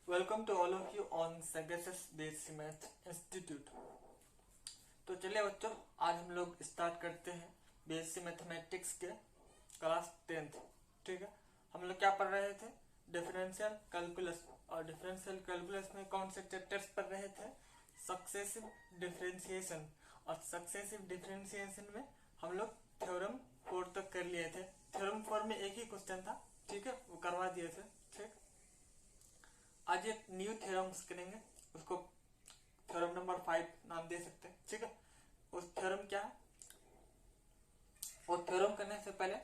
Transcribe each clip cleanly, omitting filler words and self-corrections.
Welcome to all of you on सेगेसिस basic math institute. तो चलिए बच्चों, आज हम लोग स्टार्ट करते हैं बेसिक मैथमेटिक्स के क्लास 10th। ठीक है, हम लोग क्या पढ़ रहे थे? Differential calculus. और डिफरेंशियल कैलकुलस में कौन से चैप्टर्स पढ़ रहे थे? Successive differentiation. और सक्सेसिव डिफरेंशिएशन में हम लोग थ्योरम 4 तक कर लिए थे। थ्योरम 4 में एक ही क्वेश्चन था, ठीक है, वो करवा दिए थे। ठीक, आज एक न्यू थ्योरम्स करेंगे, उसको थ्योरम नंबर 5 नाम दे सकते हैं। ठीक है, उस थ्योरम क्या है? और थ्योरम करने से पहले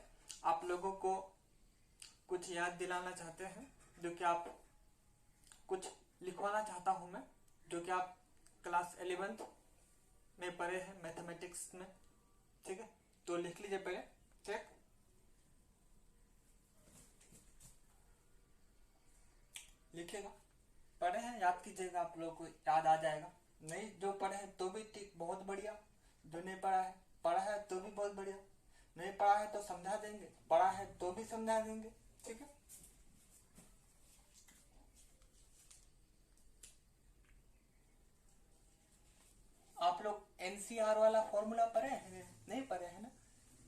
आप लोगों को कुछ याद दिलाना चाहते हैं, जो कि आप कुछ लिखवाना चाहता हूं मैं, जो कि आप क्लास 11th में पढ़े हैं मैथमेटिक्स में। ठीक है, तो लिख लीजिए पहले। ठीक, लिखिएगा। पढ़े हैं याद कीजिएगा, आप लोगों को याद आ जाएगा। नहीं जो पढ़े हैं तो भी ठीक, बहुत बढ़िया। जो नहीं पढ़ा है तो भी बहुत बढ़िया। नहीं पढ़ा है तो समझा देंगे, पढ़ा है तो भी समझा देंगे। ठीक है, आप लोग एनसीआर वाला फॉर्मूला पढ़े हैं? नहीं पढ़े हैं ना?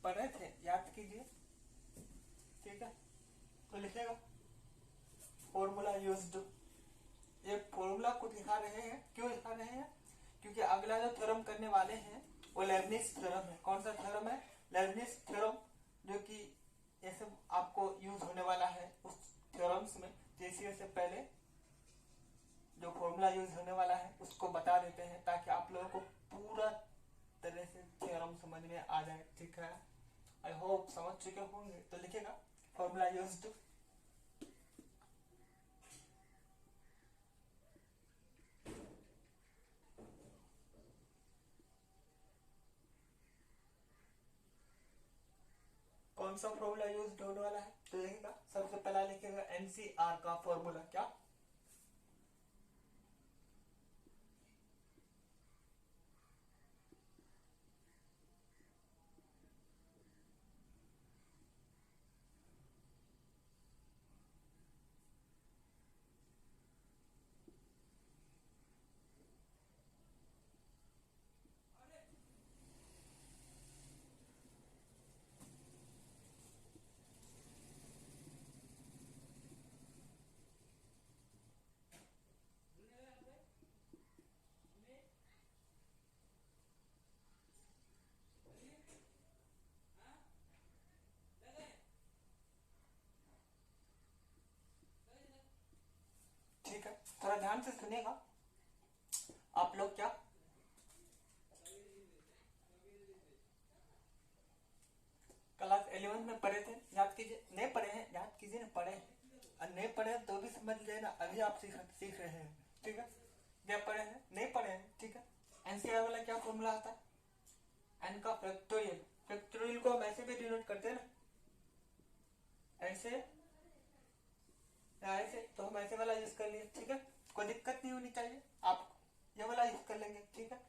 पढ़े थे, याद कीजिए। ठीक है, तो लिखेगा फॉर्मूला यूज्ड। ये फॉर्मूला को दिखा रहे हैं, क्यों दिखा रहे हैं? क्योंकि अगला जो थ्योरम करने वाले हैं वो लेबनिज थ्योरम है। कौन सा थ्योरम है? लेबनिज थ्योरम, जो कि ये सब आपको यूज होने वाला है उस थ्योरम्स में। जैसे से पहले जो फॉर्मूला यूज होने वाला है उसको बता देते हैं, ताकि आप लोगों को पूरा तरह से थ्योरम समझ में आ जाए। ठीक है, आई होप समझ चुके होंगे। तो लिखेगा फॉर्मूला यूज्ड। कौन सा फॉर्मूला यूज होने वाला है? तो लिखेगा, सबसे पहला लिखेगा एनसीआर का फॉर्मूला। क्या? ठीक है, थोड़ा ध्यान से सुनेगा आप लोग। क्या क्लास 11 में पढ़े थे? याद कीजिए। नहीं पढ़े हैं, याद कीजिए ना। पढ़े हैं और नहीं पढ़े हैं तो भी समझ लेना, अभी आप सीख रहे हैं। ठीक है, क्या पढ़े हैं? नहीं पढ़े हैं। ठीक है, एनसीआर वाला क्या फॉर्मूला आता है? एन का फैक्टोरियल। फैक्टोरियल को हम ऐसे भी डिनोट करते हैं ना, ऐसे या ऐसे। तो हम ऐसे वाला यूज कर लिए। ठीक है, कोई दिक्कत नहीं होनी चाहिए, आप ये वाला यूज कर लेंगे। ठीक है,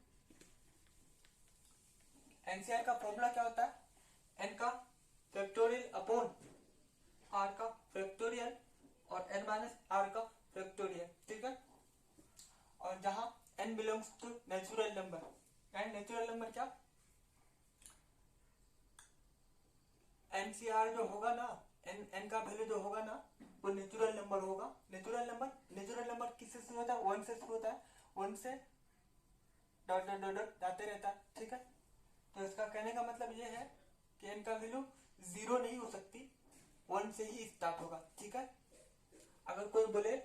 एनसीआर का फॉर्मूला क्या होता है? एन का फैक्टोरियल अपॉन आर का फैक्टोरियल और एन माइनस आर का फैक्टोरियल। ठीक है, और जहां n belongs to natural number. And natural number क्या? एनसीआर जो होगा ना, एन एन का वैल्यू जो होगा ना, वो नेचुरल नंबर होगा। नेचुरल नंबर किससे शुरू होता है? 1 से शुरू होता है। 1 से डॉट डॉट डॉट डॉट जाते रहता है। ठीक है, तो इसका कहने का मतलब ये है कि एन का वैल्यू 0 नहीं हो सकती, 1 से ही स्टार्ट होगा। ठीक है, अगर कोई बोले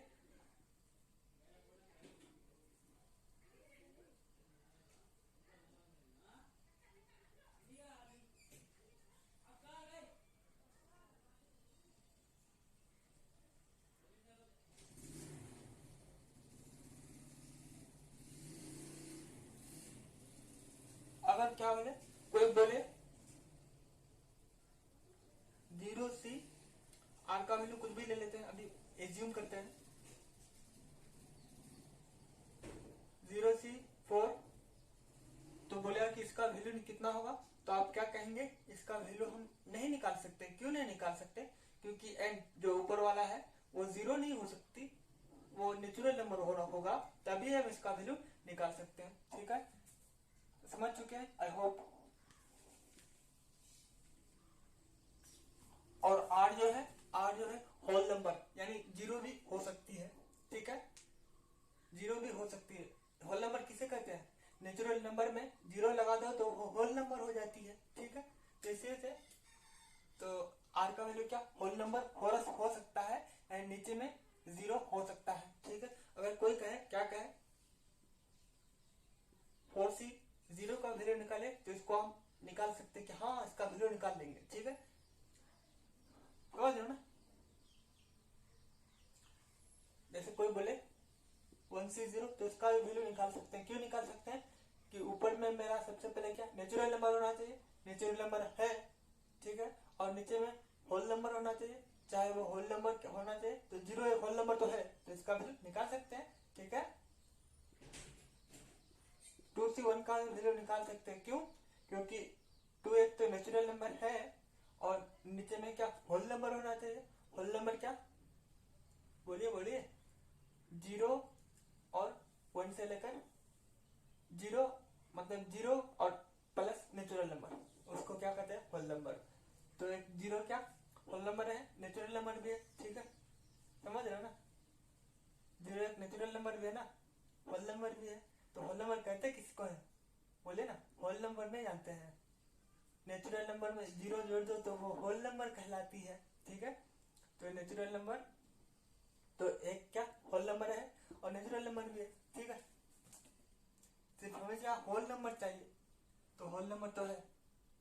अगर क्या बोले, कोई बोले 0 सी आर का वैल्यू कुछ भी ले लेते हैं, अभी एज्यूम करते हैं 0 सी 4, तो बोलेगा कि इसका वैल्यू कितना होगा? तो आप क्या कहेंगे? इसका वैल्यू हम नहीं निकाल सकते। क्यों नहीं निकाल सकते? क्योंकि एन जो ऊपर वाला है वो 0 नहीं हो सकती, वो नेचुरल नंबर होना होगा, तभी हम इसका वैल्यू निकाल सकते हैं। ठीक है, समझ चुके हैं आई होप। और आर जो है होल नंबर, यानी जीरो भी हो सकती है। ठीक है, जीरो भी हो सकती है। होल नंबर किसे कहते हैं? नेचुरल नंबर में जीरो लगा दो तो वो होल नंबर हो जाती है। ठीक है, जैसे से तो आर का वैल्यू क्या होल नंबर हो सकता है, एंड नीचे में जीरो हो सकता है। ठीक है, अगर कोई कहे क्या कहे 4c जीरो का वैल्यू निकाले तो इसको हम निकाल सकते हैं कि हाँ इसका वैल्यू निकाल लेंगे। ठीक है, समझ रहे हो ना? जैसे कोई बोले 1c0 तो इसका वैल्यू निकाल सकते हैं। क्यों निकाल सकते हैं? कि ऊपर में मेरा सबसे पहले क्या नेचुरल नंबर होना चाहिए, नेचुरल नंबर है। ठीक है, और नीचे में होल नंबर होना चाहिए, चाहे वो होल नंबर होना चाहिए, तो जीरो एक होल नंबर तो है, तो इसका वैल्यू निकाल सकते हैं। ठीक है, 2c1 का वैल्यू निकाल सकते हैं। क्यों? क्योंकि 2 एक तो नेचुरल नंबर है, और नीचे में क्या होल नंबर होना चाहिए। होल नंबर क्या, बोलिए बोलिए, जीरो और 1 से लेकर जीरो, मतलब जीरो और प्लस नेचुरल नंबर, उसको क्या कहते हैं होल नंबर। तो एक जीरो क्या होल नंबर है, नेचुरल नंबर भी है। ठीक है, समझ रहे हो ना? जीरो एक नेचुरल नंबर भी है ना, होल नंबर भी है। तो होल नंबर कहते किसको है, बोले ना, होल नंबर नहीं जानते हैं। नेचुरल नंबर में जीरो जोड़ दो तो वो होल नंबर कहलाती है। ठीक है, तो नेचुरल नंबर तो एक क्या होल नंबर है, और नेचुरल नंबर भी है। ठीक है, सिर्फ हमें क्या होल नंबर चाहिए, तो होल नंबर तो है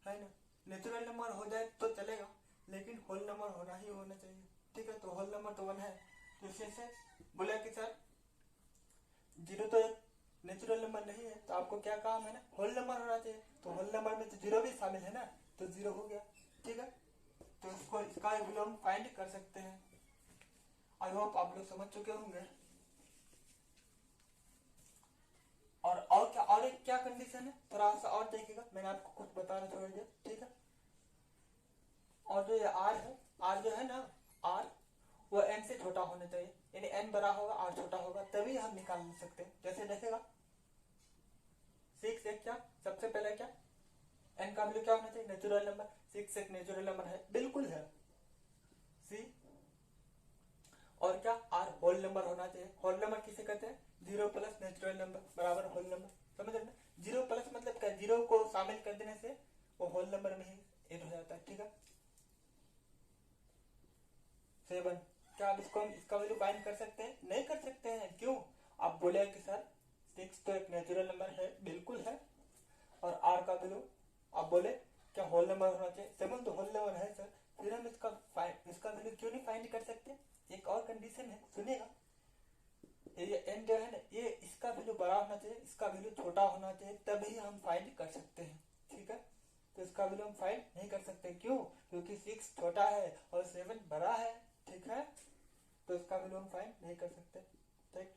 ना। नेचुरल नंबर हो जाए तो चलेगा, लेकिन होल नंबर होना ही होना चाहिए। ठीक है, तो होल नंबर तो 1 है। तो इससे बोला कि सर जीरो तो एक नेचुरल नंबर नहीं है, तो आपको क्या काम है ना, होल नंबर होना चाहिए। तो होल नंबर में तो जीरो भी शामिल है ना, तो जीरो हो गया। ठीक है, तो इसको इसका वैल्यू हम फाइंड कर सकते हैं। आई होप आप लोग समझ चुके होंगे। और क्या, और एक क्या कंडीशन है, थोड़ा सा और देखिएगा, मैंने आपको कुछ बताना छोड़ दिया। ठीक है, और जो ये आर है, आर जो है ना, आर वो एन से छोटा होना चाहिए, यानी एन बड़ा होगा आर छोटा होगा, तभी हम निकाल सकते हैं। जैसे देखेगा 6 एक क्या, सबसे पहले क्या एन का वैल्यू क्या होना चाहिए, नेचुरल नंबर। 6 एक नेचुरल नंबर है, बिल्कुल है। सी और क्या आर होल नंबर होना चाहिए। होल नंबर किसे कहते हैं, जीरो प्लस नेचुरल नंबर बराबर होल नंबर। समझ रहे ना? जीरो प्लस मतलब क्या, जीरो को शामिल कर देने से वो होल नंबर में ही एड हो जाता है। ठीक है, 7 क्या आप इसको हम इसका वैल्यू फाइंड कर सकते हैं? नहीं कर सकते हैं। क्यों? आप बोले कि सर 6 तो एक नेचुरल नंबर है, बिल्कुल है, और आर का वैल्यू आप बोले क्या होल नंबर होना चाहिए, 7 तो होल नंबर है सर, फिर हम इसका वैल्यू क्यों नहीं फाइंड कर सकते? एक और कंडीशन है, सुनिएगा। ये एन जो है ना, ये इसका वैल्यू बड़ा होना चाहिए, इसका वैल्यू छोटा होना चाहिए, तभी हम फाइंड कर सकते हैं। ठीक है, तो इसका वैल्यू हम फाइंड नहीं कर सकते। क्यों? क्योंकि 6 छोटा है और 7 बड़ा है। ठीक है, तो इसका वैल्यू हम फाइंड नहीं कर सकते। ठीक,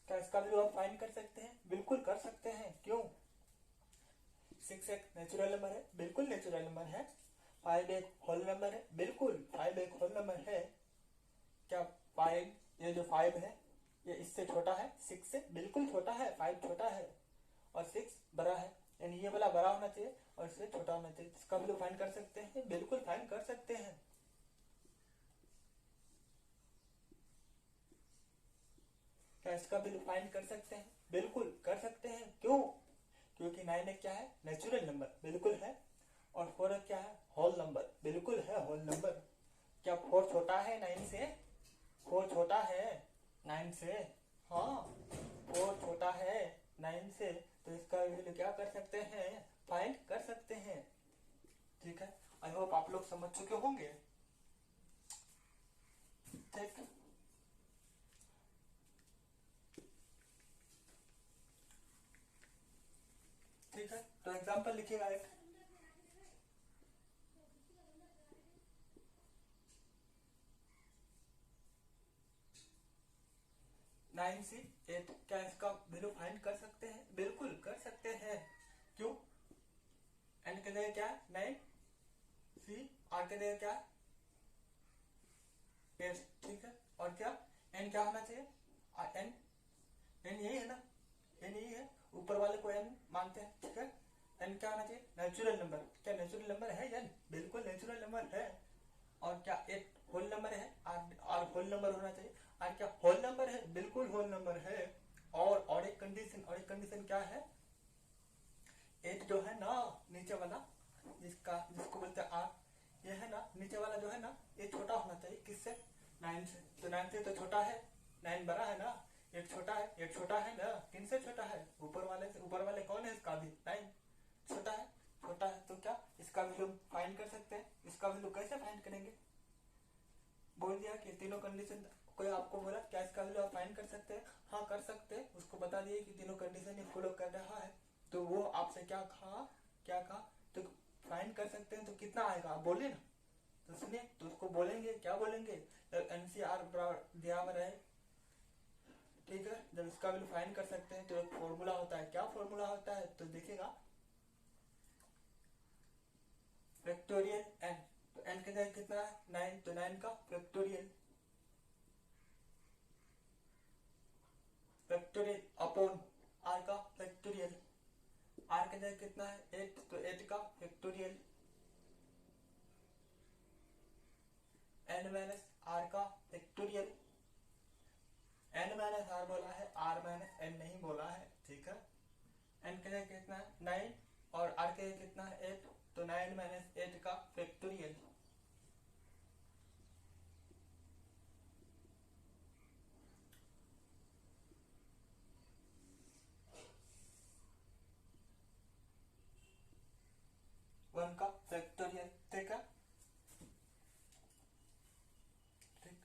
क्या इसका वैल्यू हम फाइंड कर सकते हैं? बिल्कुल कर सकते हैं। क्यों? 6 एक नेचुरल नंबर है, बिल्कुल नेचुरल नंबर है। 5 एक होल नंबर है, बिल्कुल 5 एक होल नंबर है। क्या 5, ये जो 5 है ये इससे छोटा है 6 से, बिल्कुल छोटा है, 5 छोटा है और 6 बड़ा है, यानी ये वाला बड़ा होना चाहिए और इससे छोटा होना चाहिए। इसका वैल्यू फाइंड कर सकते हैं, बिल्कुल फाइंड कर सकते हैं। क्या इसका वैल्यू फाइंड कर सकते हैं? बिल्कुल कर सकते हैं। क्यों? क्योंकि 9 एक क्या है, नेचुरल नंबर, बिल्कुल है, और 4 एक क्या है, होल नंबर, बिल्कुल है होल नंबर। क्या 4 छोटा है 9 से? 4 छोटा है 9 से, हाँ 4 छोटा है 9 से, तो इसका वैल्यू क्या कर सकते हैं, फाइंड कर सकते हैं। ठीक है, आई होप आप लोग समझ चुके होंगे। ठीक, ठीक है, तो एग्जांपल लिखिएगा एक। 9c 8, क्या इसका वैल्यू फाइंड कर सकते हैं? बिल्कुल कर सकते हैं। क्यों? एन के जगह क्या 9, सी आर के जगह क्या एट, ठीक है। और क्या एन क्या होना चाहिए, एन, एन यही है ना, एन यही है, ऊपर वाले को एन मानते हैं, ठीक है। एन क्या होना चाहिए, नेचुरल नंबर। क्या नेचुरल नंबर है एन? बिल्कुल नेचुरल नंबर है। और क्या एट होल नंबर है, आर होल नंबर होना चाहिए। आर क्या होल नंबर है? बिल्कुल होल नंबर है। और एक कंडीशन क्या है, एट जो है ना नीचे वाला, जिसको बोलते हैं आर, ये है ना नीचे वाला जो है ना, ये छोटा होना चाहिए किससे, नाइन से। तो नाइन से तो छोटा है, नाइन बड़ा है ना, एक छोटा है, एक छोटा है ना, किन से छोटा है, ऊपर वाले से। ऊपर वाले कौन है, इसका भी नाइन छोटा है, छोटा है। तो क्या इसका वैल्यू फाइंड कर सकते हैं। इसका वैल्यू कैसे फाइंड करेंगे, बोल दिया कि तीनों कंडीशन, कोई आपको बोला क्या इसका वैल्यू आप फाइंड कर सकते हैं, हाँ कर सकते हैं। उसको बता दिए कि तीनों कंडीशन ये फॉलो कर रहा है, तो वो आपसे क्या कहा, तो फाइंड कर सकते हैं। तो कितना आएगा आप बोलिए ना, तो सुनिए, तो उसको बोलेंगे, क्या बोलेंगे, एनसीआर दिया हुआ रहे, ठीक है। जब इसका वैल्यू फाइंड कर सकते हैं तो एक फॉर्मूला होता है, क्या फॉर्मूला होता है, तो देखिएगा फैक्टोरियल एन। तो एन के जगह कितना है, नाइन, तो नाइन का फैक्टोरियल, फैक्टोरियल अपॉन आर का फैक्टोरियल। आर के जगह कितना है, एट, तो एट का फैक्टोरियल, एन माइनस आर का फैक्टोरियल। एन माइनस आर बोला है, आर माइनस एन नहीं बोला है, ठीक है। एन के जगह कितना है, नाइन, और आर के जगह कितना है, एट, तो नाइन माइनस एट का फैक्टोरियल। वन का फैक्टोरियल, ठीक है, ठीक।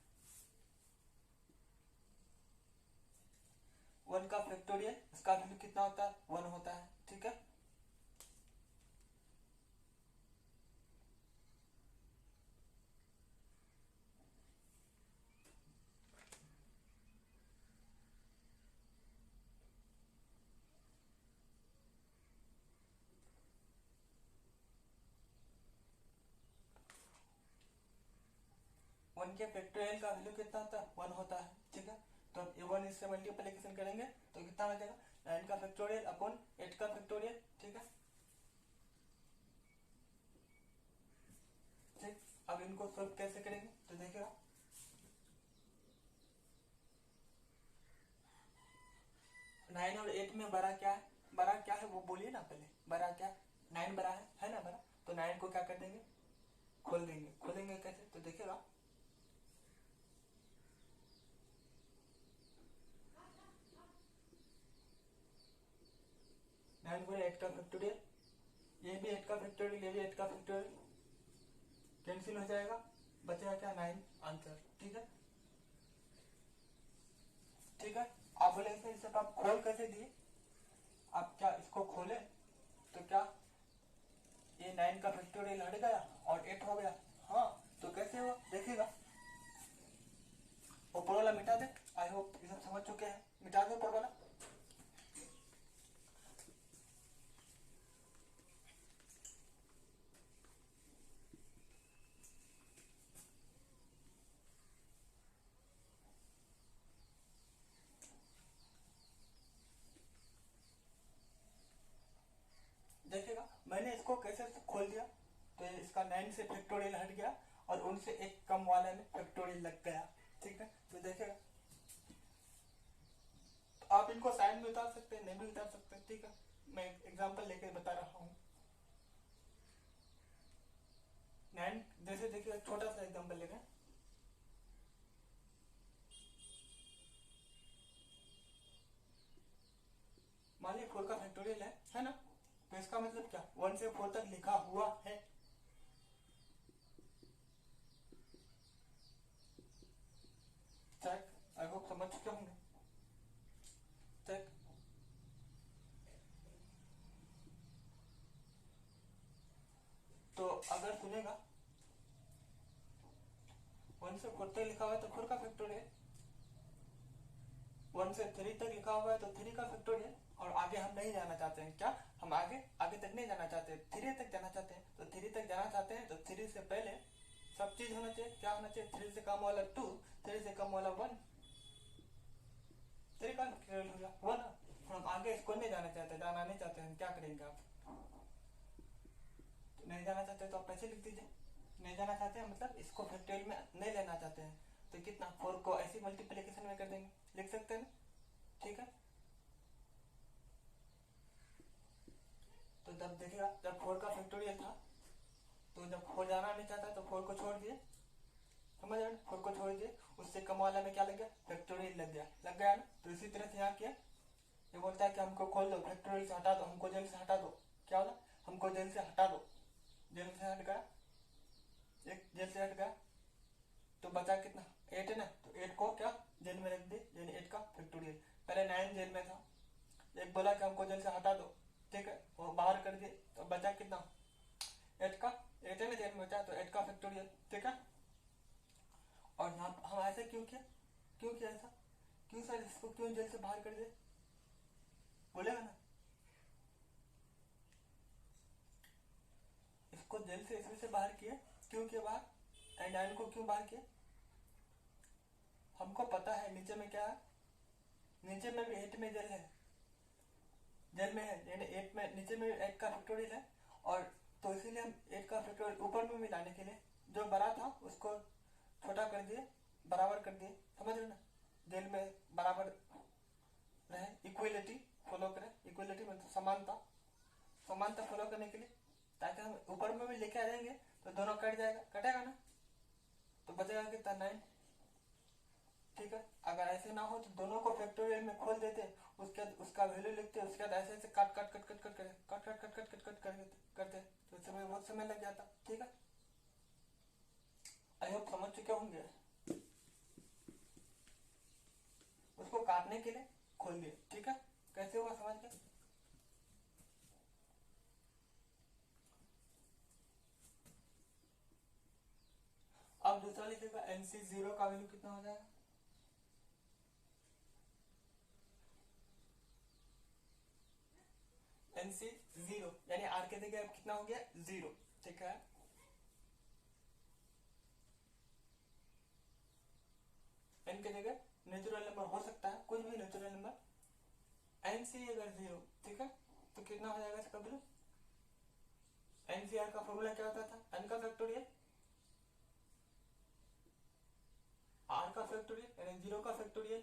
वन का फैक्टोरियल, इसका वैल्यू कितना होता है, वन होता है, ठीक है। वन के फैक्टोरियल का वैल्यू कितना होता है, वन होता है, ठीक है। तो अब ये वन इससे मल्टीप्लीकेशन करेंगे तो कितना हो जाएगा, नाइन का फैक्टोरियल अपॉन एट का फैक्टोरियल, ठीक है, ठीक। अब इनको सॉल्व कैसे करेंगे, तो देखिएगा, नाइन और एट में बड़ा क्या है, बड़ा क्या है वो बोलिए ना पहले, बड़ा क्या है, नाइन बड़ा है ना बड़ा। तो नाइन को क्या कर देंगे, खोल देंगे। खोलेंगे कैसे, तो देखिएगा, नाइन गुणे एट का फैक्टोरियल, ये भी एट का फैक्टोरियल, ये भी एट का फैक्टोरियल, कैंसिल हो जाएगा, बचेगा क्या, नाइन आंसर, ठीक है, ठीक है। आप बोले इसे आप खोल कैसे दिए, आप क्या इसको खोले तो क्या ये नाइन का फैक्टोरियल हट गया और एट हो गया, हाँ। तो कैसे हुआ देखिएगा, ऊपर वाला मिटा दे। आई होप ये सब समझ चुके हैं, मिटा दो ऊपर वाला। देखिएगा मैंने इसको कैसे खोल दिया, तो इसका नाइन से फैक्टोरियल हट गया और उनसे एक कम वाले में फैक्टोरियल लग गया, ठीक है। तो देखिएगा, तो आप इनको साइन में उतार सकते हैं, नहीं भी उतार सकते हैं, ठीक है। मैं एग्जांपल लेके बता रहा हूँ। नाइन जैसे देखिए, छोटा सा एग्जांपल ले रहे हैं, मान लीजिए फोर का फैक्टोरियल है ना, तो इसका मतलब क्या, वन से फोर तक लिखा हुआ है, चेक। आई होप समझ चुके होंगे, चेक। तो अगर सुनेगा वन से फोर तक लिखा हुआ है तो फोर का फैक्टोरियल, वन से थ्री तक लिखा हुआ है तो थ्री का फैक्टोरियल, और आगे हम नहीं जाना चाहते हैं, क्या हम आगे आगे तक नहीं जाना चाहते, थ्री तक जाना चाहते हैं, तो थ्री तक जाना चाहते हैं तो थ्री से पहले सब चीज होना चाहिए, क्या होना चाहिए, 3 से कम वाला 2, 3 से कम वाला 1, 3 का फैक्टोरियल हो गया 1। हम आगे इसको नहीं जाना चाहते, जाना नहीं चाहते हैं, क्या करेंगे आप, तो नहीं जाना चाहते तो आप ऐसे लिख दीजिए, नहीं जाना चाहते हैं मतलब इसको फैक्टोरियल में नहीं लेना चाहते हैं, तो कितना 4 को ऐसी मल्टीप्लिकेशन में कर देंगे, लिख सकते हैं, ठीक है। तो जब देखिएगा, जब 4 का फैक्टोरियल था, तो जब 4 जाना नहीं चाहता तो 4 को छोड़ दिए, समझ रहे, 4 को छोड़ दिए, उससे कम वाला में क्या लग गया, फैक्टोरियल लग गया ना। तो इसी तरह से यहाँ किया, ये बोलता है कि हमको खोल दो, फैक्टोरियल से हटा दो, हमको जेल से हटा दो, क्या बोला, हमको जेल से हटा दो, जेल से हट गया, एक जेल से हट गया, तो बचा कितना 8 है ना, तो 8 को क्या जेल में रख दिए, यानी 8 का फैक्टोरियल। पहले 9 जेल में था, एक बोला कि हमको जेल से हटा दो, ठीक है, वो बाहर कर दिए, तो बचा कितना 8 का, 8 है ना जेल में बचा, तो 8 का फैक्टोरियल, ठीक है। और यहाँ हम ऐसे क्यों किया ऐसा, क्यों सर इसको क्यों जेल से बाहर कर दिए, बोलेगा ना, इसको जेल से इसमें से बाहर किया, क्यों किया बाहर, एंड 9 को क्यों बाहर किया, हमको पता है नीचे में क्या है, नीचे में भी 8 में जेल है, जेल में है, यानी 8 में, नीचे में 8 का फैक्टोरियल है, और तो इसीलिए हम 8 का फैक्टोरियल ऊपर में भी लाने के लिए जो बड़ा था उसको छोटा कर दिए, बराबर कर दिए, समझ रहे ना, जेल में बराबर रहे, इक्वलिटी फॉलो करें, इक्वलिटी मतलब समानता, समानता फॉलो करने के लिए, ताकि हम ऊपर में भी लेके आ जाएंगे तो दोनों कट जाएगा, कटेगा ना, तो बचेगा कितना 9, ठीक है। अगर ऐसे ना हो तो दोनों को फैक्टोरियल में खोल देते, उसके बाद उसका वैल्यू लिखते, उसके बाद ऐसे ऐसे काट करते, तो समय बहुत समय लग जाता, ठीक है। आई होप समझ चुके होंगे, उसको काटने के लिए खोल दिए, ठीक है, कैसे होगा समझ के। अब दूसरा लिखेगा NC0 का वैल्यू कितना हो जाएगा, NC0 यानी R के जगह कितना हो गया 0, ठीक है। N के जगह नेचुरल नंबर हो सकता है, कुछ भी नेचुरल नंबर, NC अगर 0, ठीक है, तो कितना हो जाएगा इसका वैल्यू, NCR का फॉर्मूला क्या होता था, N का फैक्टोरियल R का फैक्टोरियल यानी 0 का फैक्टोरियल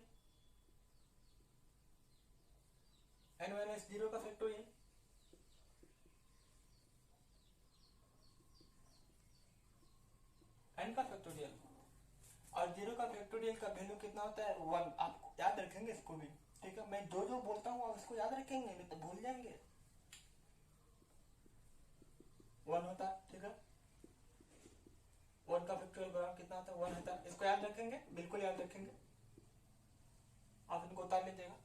N माइनस 0 का फैक्टोरियल, N का फैक्टोरियल, और 0 का फैक्टोरियल का वैल्यू कितना होता है 1, आप याद रखेंगे इसको भी, ठीक है, मैं जो जो बोलता हूँ आप इसको याद रखेंगे, नहीं तो भूल जाएंगे, 1 होता है, ठीक है, 1 का फैक्टोरियल बराबर कितना होता है 1 होता है, इसको याद रखेंगे, बिल्कुल याद रखेंगे, आप इनको उतार लीजिएगा।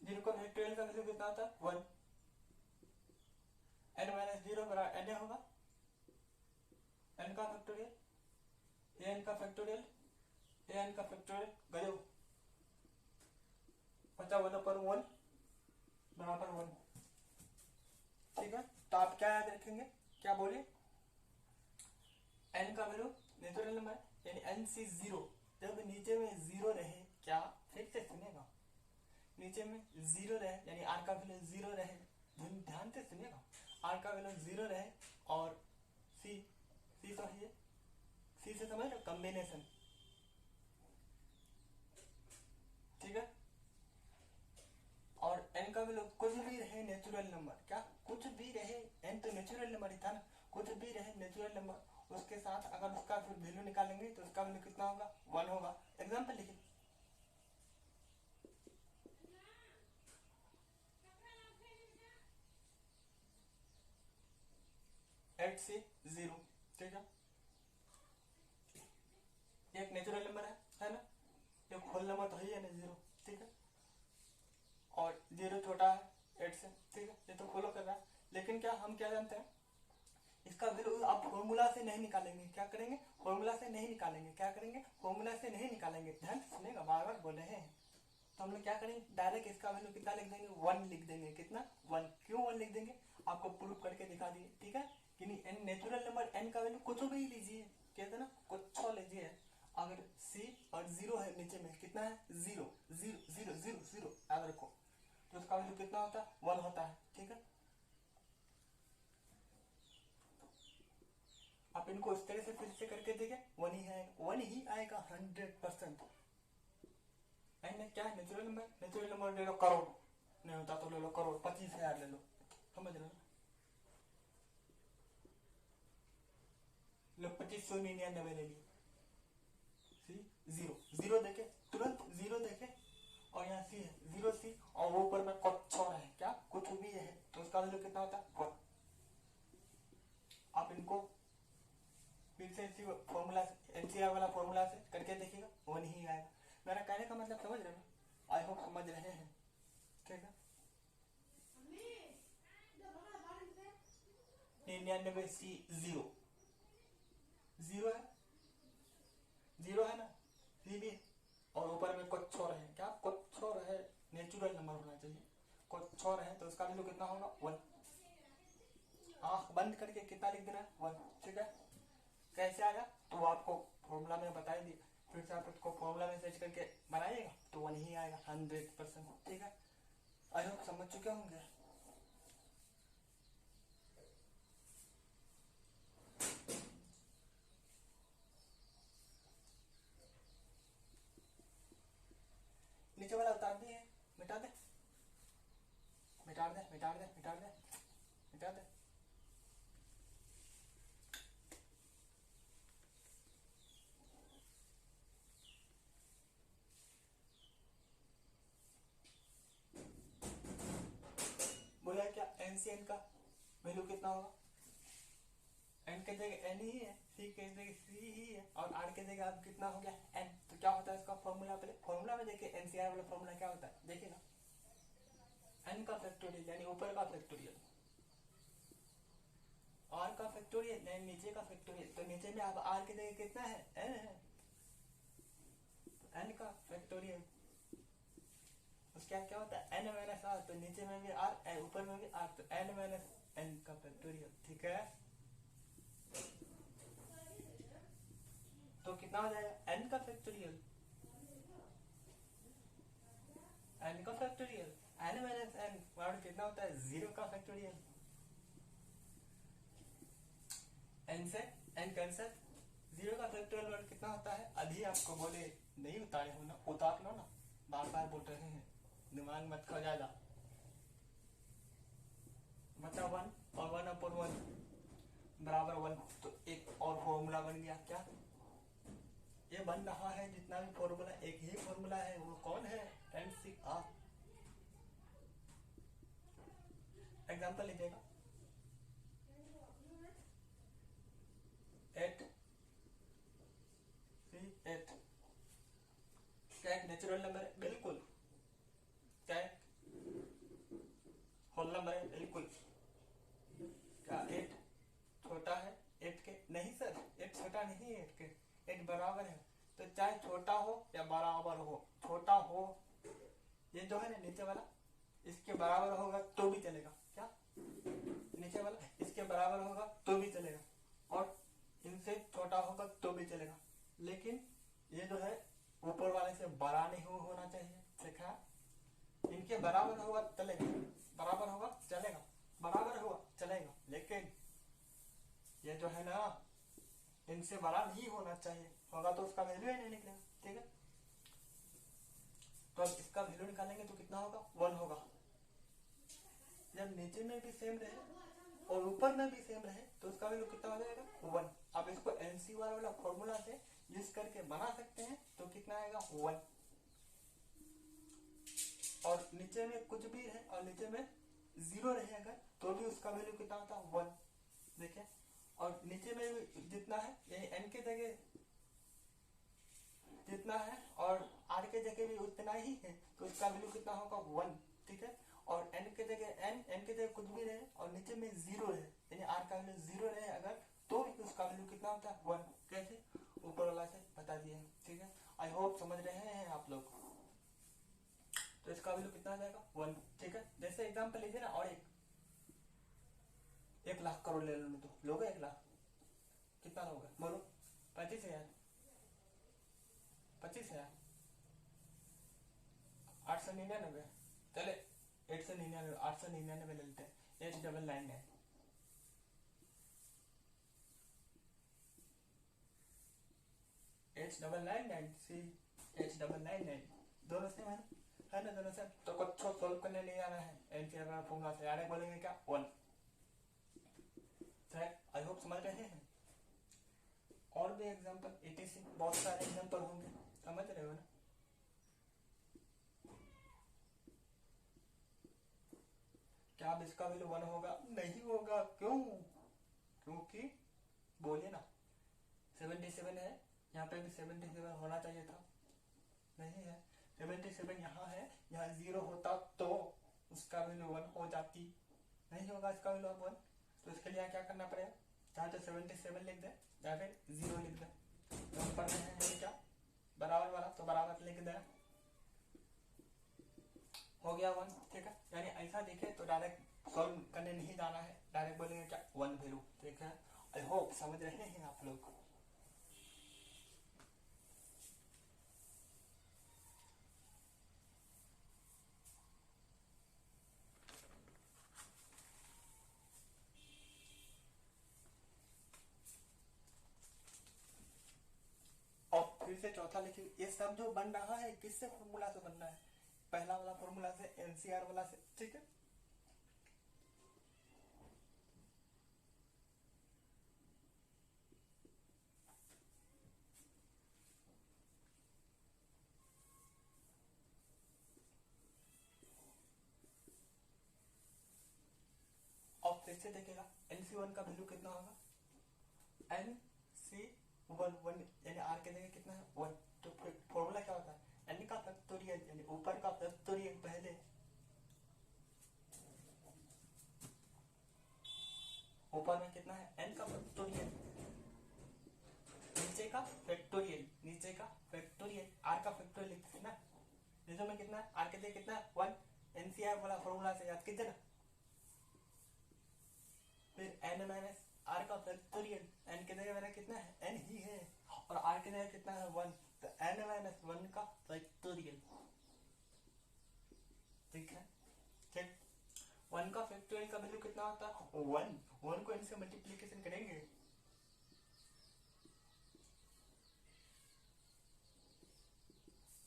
जिनको फैक्टोरियल का वैल्यू कितना होता है 1, n माइनस 0 बराबर n होगा, n का फैक्टोरियल an का फैक्टोरियल, an का फैक्टोरियल गयो, बचा 1 पर 1 बराबर 1, ठीक है। तो आप क्या याद रखेंगे, क्या बोले, n का वैल्यू नेचुरल नंबर यानी NC0, जब नीचे में 0 रहे, क्या फिर से सुनेगा, नीचे में 0 रहे यानी R का वैल्यू 0 रहे, ध्यान से सुनिएगा, R का वैल्यू 0 रहे, और C तो है, C से समझ लो कॉम्बिनेशन, ठीक है, और n का वैल्यू कुछ भी रहे नेचुरल नंबर, क्या कुछ भी रहे, n तो नेचुरल नंबर ही था ना, कुछ भी रहे नेचुरल नंबर, उसके साथ अगर उसका फिर वैल्यू निकालेंगे तो उसका वैल्यू कितना होगा 1 होगा। एग्जाम्पल लिखिए, एट से 0, ठीक है, एक नेचुरल नंबर है ना, एक होल नंबर तो ही है ना 0, ठीक है, और 0 छोटा है 8 से, ठीक है, ये तो फॉलो कर रहा है, लेकिन क्या हम क्या जानते हैं, इसका वैल्यू आप फॉर्मूला से नहीं निकालेंगे, क्या करेंगे, फॉर्मूला से नहीं निकालेंगे, क्या करेंगे, फॉर्मूला से नहीं निकालेंगे, ध्यान से सुनेगा, बार बार बोल रहे हैं, तो हम लोग क्या करेंगे, डायरेक्ट इसका वैल्यू कितना लिख देंगे, 1 लिख देंगे। कितना, 1। क्यों 1 लिख देंगे, आपको प्रूफ करके दिखा दिए, ठीक है। कि नहीं, नेचुरल नंबर n का वैल्यू कुछ भी लीजिए, कहते हैं ना कुछ लीजिए। अगर c और 0 है, नीचे में कितना है, 0 0 0 0 0 याद रखो, तो उसका वैल्यू कितना होता है, 1 होता है, ठीक है। आप इनको इस तरह से फिर से करके देखें, 1 ही आएगा, 1 ही आएगा 100%। एन क्या है, नेचुरल नंबर। नेचुरल नंबर ले लो करोड़, नहीं होता तो ले लो करोड़, 25,000 ले लो, समझ रहे हो। लो 2599 ले लिए, 0 0 देखे, तुरंत 0 देखे, और यहाँ सी है, 0 सी, और वो ऊपर में कुछ और है, क्या कुछ भी है, तो उसका वैल्यू कितना होता है, 1। आप इनको फिर से इसी फॉर्मूला एनसीआर वाला फॉर्मूला से करके देखिएगा, 1 ही आएगा। मेरा कहने का मतलब समझ रहे हो, आई होप समझ रहे हैं, ठीक है। 99 सी 0 0 है, 0 है ना, सी भी, और ऊपर में कुछ और है, क्या कुछ और है, नेचुरल नंबर होना चाहिए, कुछ और है, तो उसका वैल्यू कितना होगा, 1। आंख बंद करके कितना लिख देना है, 1, ठीक है। कैसे आया तो वो आपको फॉर्मूला में बताई दी, फिर से आप उसको फॉर्मूला में सर्च करके बनाइएगा, तो 1 ही आएगा 100%, ठीक है। आई होप समझ चुके होंगे। नीचे वाला उतार दिए, मिटा दे मिटा दे मिटा दे मिटा दे मिटा दे। बोला क्या, एन सी एन का वैल्यू कितना होगा, एन के जगह एन ही है, सी के जगह सी ही है, और आर के जगह अब कितना हो गया, एन। तो क्या होता है इसका फॉर्मूला, पहले फॉर्मूला में देखिए, एनसीआर वाला फॉर्मूला क्या होता है, देखिए ना, एन का फैक्टोरियल यानी ऊपर का फैक्टोरियल, आर का फैक्टोरियल यानी नीचे का फैक्टोरियल। तो नीचे में अब आर की जगह कितना है, एन है, एन का फैक्टोरियल। उसके बाद क्या होता है, एन माइनस आर, तो नीचे में भी आर, ऊपर में भी आर, तो एन माइनस एन का फैक्टोरियल, ठीक है। तो कितना हो जाएगा, एन का फैक्टोरियल, एन का फैक्टोरियल, एन माइनस एन बराबर कितना होता है, 0 का फैक्टोरियल। एन से एन कैंसिल, 0 का फैक्टोरियल बराबर कितना होता है, अभी आपको बोले नहीं उतारे हो ना, उतार लो ना, बार बार बोल रहे हैं, दिमाग मत खा जाएगा। बचा 1, और 1/1 बराबर 1, तो एक और फॉर्मूला बन गया, क्या ये बन रहा है, जितना भी फॉर्मूला एक ही फॉर्मूला है, वो कौन है, एनसीआर। एग्जांपल लीजिएगा, 8 8 क्या एक नेचुरल नंबर है, बिल्कुल। क्या होल नंबर है, बिल्कुल। क्या 8 छोटा है 8 के, नहीं सर 8 छोटा नहीं है 8 के, 8 बराबर है। तो चाहे छोटा हो या बराबर हो, छोटा हो, ये जो है ना नीचे वाला, इसके बराबर होगा तो भी चलेगा, क्या नीचे वाला इसके बराबर होगा तो भी चलेगा, और इनसे छोटा होगा तो भी चलेगा, लेकिन ये जो है ऊपर वाले से बड़ा नहीं होना चाहिए, देखा, इनके बराबर होगा चलेगा, बराबर होगा चलेगा, बराबर होगा चलेगा, लेकिन ये जो है ना इनसे बड़ा नहीं होना चाहिए, होगा तो उसका वैल्यू ही नहीं निकलेगा, ठीक है। तो अब इसका वैल्यू निकालेंगे तो कितना होगा, 1 होगा। जब नीचे में भी सेम रहे और ऊपर में भी सेम रहे तो उसका वैल्यू कितना हो जाएगा, 1। अब इसको एनसीआर वाला फॉर्मूला से यूज करके बना सकते हैं, तो कितना आएगा, 1। और नीचे में कुछ भी है और नीचे में 0 रहे अगर, तो भी उसका वैल्यू कितना होता है, 1, देखिए। और नीचे में जितना है यही एन के जगह जितना है और आर के जगह भी उतना ही है, तो इसका वैल्यू कितना होगा, 1, ठीक है। और एन के जगह एन के जगह कुछ भी रहे और नीचे में 0 रहे, यानी आर का वैल्यू 0 रहे अगर, तो भी उसका वैल्यू कितना होता है, 1। कैसे, ऊपर वाला से बता दिए, ठीक है। आई होप समझ रहे हैं आप लोग। इसका वैल्यू कितना आ जाएगा 1। ठीक है, जैसे एग्जांपल लीजिए ना, और 1 लाख करोड़ ले लो, तो लोगे 1 लाख, कितना लोगे बोलो? 25,000, 25,000, 899, चले 899, 899 ले लेते हैं, 8999, 8999, 8999, दोनों सेम है ना, दोनों सेम। तो कुछ सोल्व करने नहीं आना है, एनसीआर फॉर्मूला से डायरेक्ट बोलेंगे क्या 1। आई होप समझ रहे हैं। और भी एग्जांपल एटीसी, बहुत सारे एग्जांपल होंगे, समझ रहे हो ना? क्या अब इसका वैल्यू 1 होगा? नहीं होगा। क्यों? क्योंकि बोलिए ना, 77 है, यहाँ पे भी 77 होना चाहिए था, नहीं है। 77 यहाँ है, यहाँ 0 होता तो उसका वैल्यू 1 हो जाती, नहीं होगा इसका वैल्यू 1। तो इसके लिए क्या करना पड़ेगा? चाहे तो 77 लिख दे या फिर 0 लिख दे। तो हम पढ़ रहे हैं क्या, बराबर वाला, तो बराबर लिख दे, हो गया 1। ठीक है, यानी ऐसा देखे तो डायरेक्ट सॉल्व करने नहीं जाना है, डायरेक्ट बोलेंगे क्या 1 वैल्यू। ठीक है, आई होप समझ रहे हैं आप लोग। और फिर से चौथा लिखिए, ये सब जो बन रहा है किससे फॉर्मूला से बन रहा है? पहला वाला फॉर्मूला से, एनसीआर वाला से। ठीक है, और फिर से देखिएगा NC1 का वैल्यू कितना होगा, NC1 यानी R के जगह कितना है 1। तो फॉर्मूला क्या होता है, N का फैक्टोरियल, यानी ऊपर का फैक्टोरियल पहले, ऊपर में कितना है N का फैक्टोरियल, नीचे का फैक्टोरियल, नीचे का फैक्टोरियल, R का फैक्टोरियल लिखते हैं ना, नीचे में कितना है R के जगह कितना है 1, NCR वाला फॉर्मूला से याद कीजिए ना। फिर n माइनस आर का फैक्टोरियल, n के जगह मेरा कितना है n ही है, और r के जगह कितना है 1, तो n माइनस 1 का फैक्टोरियल। ठीक है, ठीक, 1 का फैक्टोरियल का वैल्यू कितना होता है 1, 1 को इनसे मल्टीप्लीकेशन करेंगे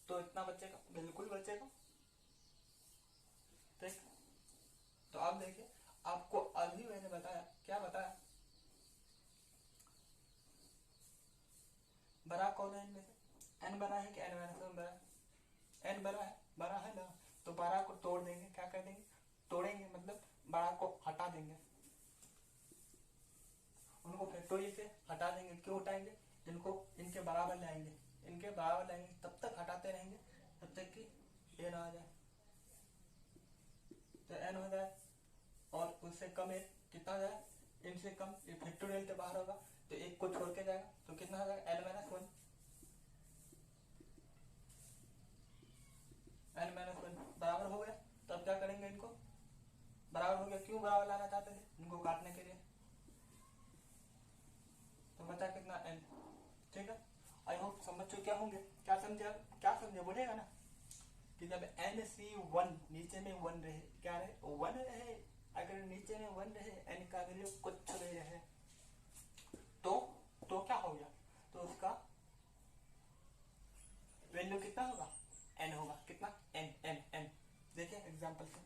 तो इतना बचेगा, बिल्कुल बचेगा। ठीक, तो आप देखिए, आपको अभी मैंने बताया, क्या बताया, बड़ा कौन है इनमें से, n बड़ा है कि n माइनस 1 बड़ा? n बड़ा है, बड़ा है ना, तो बड़ा को तोड़ देंगे, क्या कर देंगे, तोड़ेंगे, मतलब बड़ा को हटा देंगे, उनको फैक्टोरियल से हटा देंगे। क्यों हटाएंगे, इनको इनके बराबर लाएंगे, इनके बराबर लाएंगे, तब तक हटाते रहेंगे तब तक कि ये ना आ जाए, तो n हो जाए, और उससे कम एक कितना जाए, इनसे कम, ये फैक्टोरियल के बाहर होगा तो एक को छोड़ के जाएगा, तो कितना हो जाएगा n माइनस 1, n माइनस 1 बराबर हो गया। तो अब क्या करेंगे, इनको बराबर हो गया, क्यों बराबर लाना चाहते थे, इनको काटने के लिए, तो बचा कितना n। ठीक है, आई होप समझ चुके होंगे। क्या समझे, क्या समझे बोलेगा ना, कि जब NC1 नीचे में 1 रहे, क्या रहे 1 रहे, अगर नीचे में 1 रहे, n का वैल्यू कुछ नहीं रहे, तो क्या हो गया, तो उसका वैल्यू कितना होगा n होगा, कितना n n n। देखिए एग्जांपल से,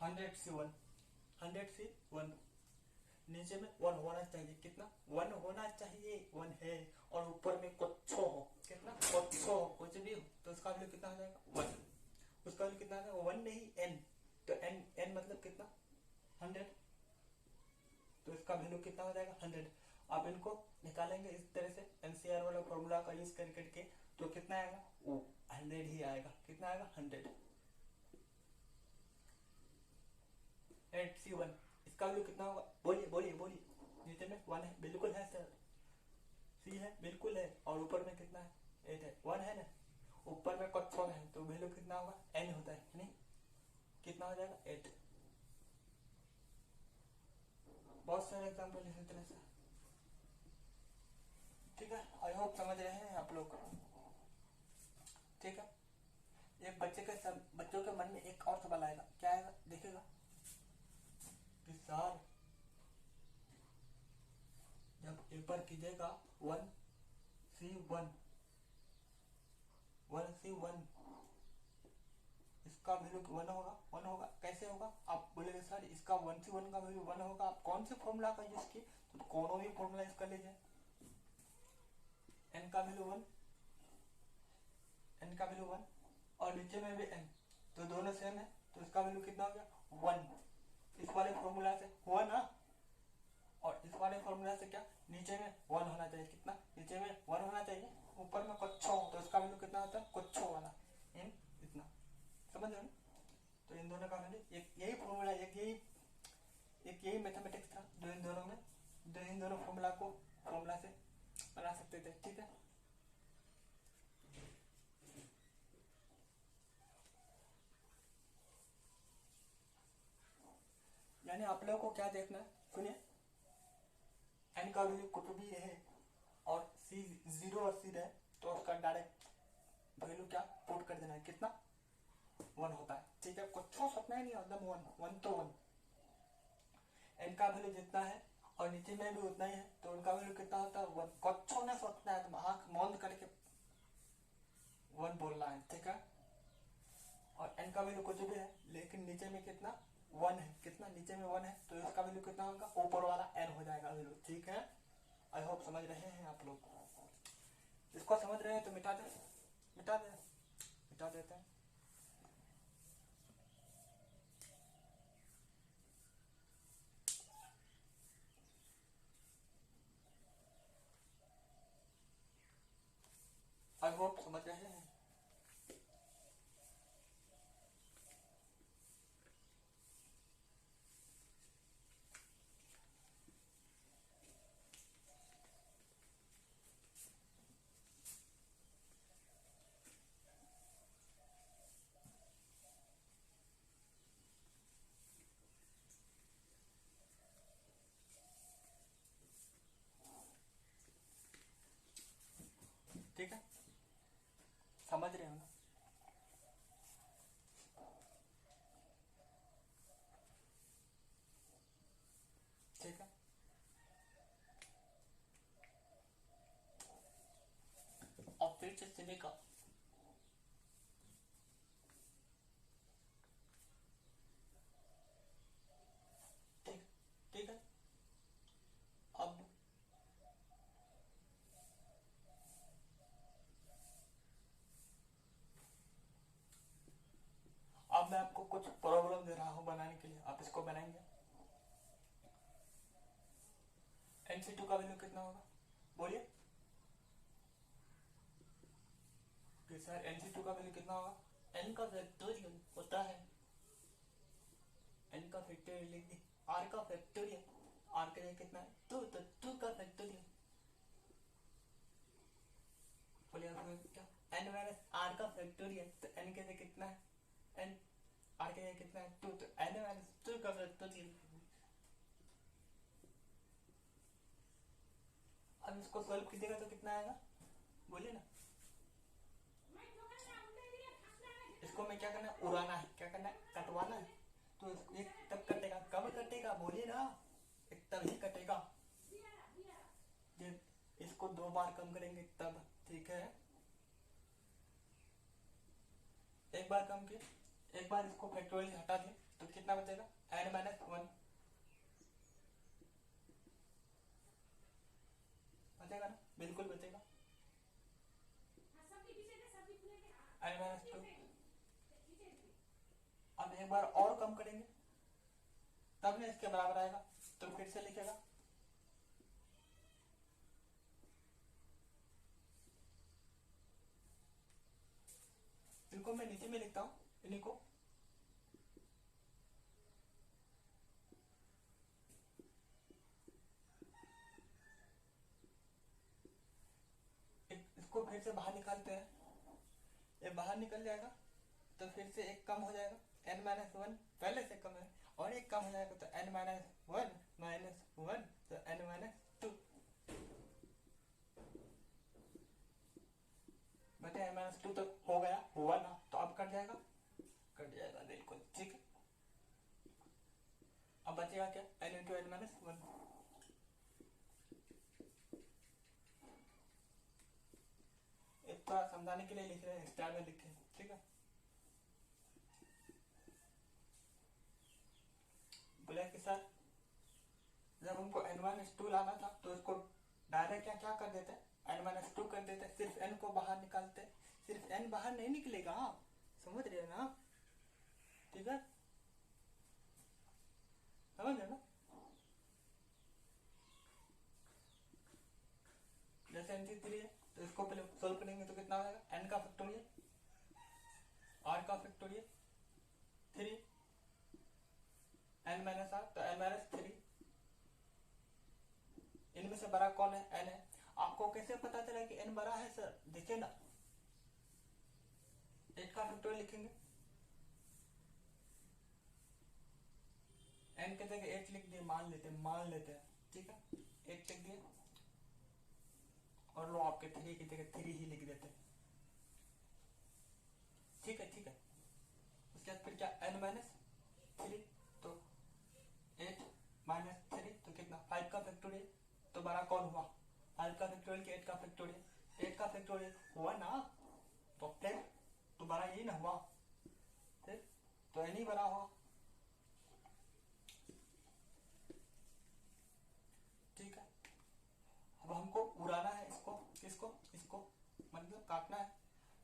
हंड्रेड से वन, नीचे में 1 होना चाहिए, कितना 1 होना चाहिए, 1 है, और ऊपर में कुछ हो, कितना कुछ हो, कुछ भी हो, तो उसका वैल्यू कितना हो जाएगा 1, उसका वैल्यू कितना है 1 नहीं n, तो n मतलब कितना 100, तो इसका वैल्यू कितना हो जाएगा 100। आप इनको निकालेंगे इस तरह से NCR वाला फॉर्मूला का यूज कर करके, तो कितना आएगा वो 100 ही आएगा, कितना आएगा 100। NC1 इसका वैल्यू कितना होगा, बोलिए बोलिए बोलिए, नीचे में 1 है, बिल्कुल है सर, सी है है, बिल्कुल है। और ऊपर में कितना है, 8 है, 1 है ना, ऊपर में कुछ है तो वैल्यू कितना होगा, n होता है नहीं, कितना हो जाएगा 8। बहुत सारे एग्जाम्पल इसी तरह से। ठीक है, आई होप समझ रहे हैं आप लोग। ठीक है, एक बच्चों के मन में एक और सवाल आएगा, क्या आएगा देखिएगा कि सर जब एक बार कीजिएगा 1C1 इसका वैल्यू 1 होगा, 1 होगा, कैसे होगा? आप बोलेंगे सर इसका 1C1 का वैल्यू 1 होगा, आप कौन से फॉर्मूला का यूज किए? तो कोनो भी फॉर्मूला यूज कर लीजिए। n का वैल्यू 1, n का वैल्यू 1 और नीचे में भी n, तो दोनों सेम है, तो इसका वैल्यू कितना हो गया 1। इस वाले फॉर्मूला से हुआ ना, और इस वाले फॉर्मूला से क्या, नीचे में 1 होना चाहिए, कितना, नीचे में 1 होना चाहिए, ऊपर में कुछ हो, तो इसका वैल्यू कितना होता है, कुछ वाला n इतना, समझ रहे हो? तो इन दोनों का वैल्यू यही फॉर्मूला, एक यही मैथमेटिक्स था जो इन दोनों फॉर्मूला से बना सकते थे। ठीक है, यानी आप लोगों को क्या देखना है, सुनिए, n का वैल्यू कुछ भी है और c 0 और c है, तो उसका डायरेक्ट वैल्यू क्या पुट कर देना है, कितना 1 होता है। ठीक है, कुछ सोचना ही नहीं, एकदम 1 तो 1। n का वैल्यू जितना है और नीचे में भी उतना ही है, तो उनका वैल्यू कितना होता है 1। कुछ ना सोचना है, तुम आंख बंद करके 1 बोलना है। ठीक है, और n का वैल्यू कुछ भी है लेकिन नीचे में कितना 1 है, कितना नीचे में 1 है, तो इसका वैल्यू कितना होगा, ऊपर वाला n हो जाएगा वैल्यू। ठीक है, आई होप समझ रहे हैं आप लोग। इसको समझ रहे हैं तो मिटा देते हैं। आई होप समझ रहे हैं। ठीक है, समझ रहे हो ना? ठीक है, अब फिर से सिने का ठीक है, अब मैं आपको कुछ प्रॉब्लम दे रहा हूँ बनाने के लिए, आप इसको बनाएंगे। NC2 का वैल्यू कितना होगा, बोलिए कि सर NC2 का वैल्यू कितना होगा, n का फैक्टोरियल होता है, n का फैक्टोरियल लिख दी, r का फैक्टोरियल, r के लिए कितना है 2, तो 2 का फैक्टोरियल, बोलिए क्या, n माइनस r का फैक्टोरियल, तो n के लिए कितना है, n r के लिए कितना है 2, तो n माइनस 2 का फैक्टोरियल। अब इसको सॉल्व कीजिएगा तो कितना आएगा, बोलिए ना। इसको मैं क्या करना है, उड़ाना है, क्या करना है, कटवाना है, तो एक तब कटेगा, कब कटेगा, बोलिए ना, एक तब ही कटेगा जब इसको 2 बार कम करेंगे तब। ठीक है, एक बार कम किए, एक बार इसको फैक्टोरियल हटा दिए तो कितना बचेगा, n माइनस 1 बचेगा ना, बिल्कुल बचेगा, n माइनस 2। अब एक बार और कम करेंगे तब ना इसके बराबर आएगा, तो फिर से लिखेगा, इनको मैं नीचे में लिखता हूँ, इन्हीं को फिर से बाहर निकालते हैं, ये बाहर निकल जाएगा तो फिर से एक कम हो जाएगा, n-1 पहले से कम है, और एक कम हो जाएगा तो n-1 -1 तो n-2 बटे n-2 तो हो गया, हुआ ना, तो अब कट जाएगा बिल्कुल ठीक है। अब बचेगा क्या, n × n-1। एक थोड़ा समझाने के लिए लिख रहे हैं, स्टार में लिखे, ठीक है। बोले कि सर जब हमको n-2 लाना था तो इसको डायरेक्ट क्या कर देते, n-2 कर देते, सिर्फ n को बाहर निकालते, सिर्फ n बाहर नहीं निकलेगा, समझ रहे हो ना, ठीक है, समझ रहे ना। जैसे n3 है तो इसको पहले सोल्व करेंगे तो कितना आएगा, n का फैक्टोरियल, r का फैक्टोरियल 3, n - r तो n-3, इनमें से बड़ा कौन है, n है। आपको कैसे पता चला कि n बड़ा है सर, देखिए ना, 8 का फैक्टोरियल लिखेंगे, n के जगह 8 लिख दिए, मान लेते हैं ठीक है, 8 लिख दिए, और लो आपके 3 की जगह 3 ही लिख देते, ठीक है। उसके बाद फिर क्या, n-3 तो 8 - 3 तो कितना, 5 का फैक्टोरियल, तो बड़ा कौन हुआ, 5 का फैक्टोरियल के 8 का फैक्टोरियल, 8 का फैक्टोरियल हुआ ना, तो फिर तो बड़ा यही ना हुआ, फिर तो n ही बड़ा हुआ, ठीक है। अब हमको उड़ाना है इसको मतलब काटना है,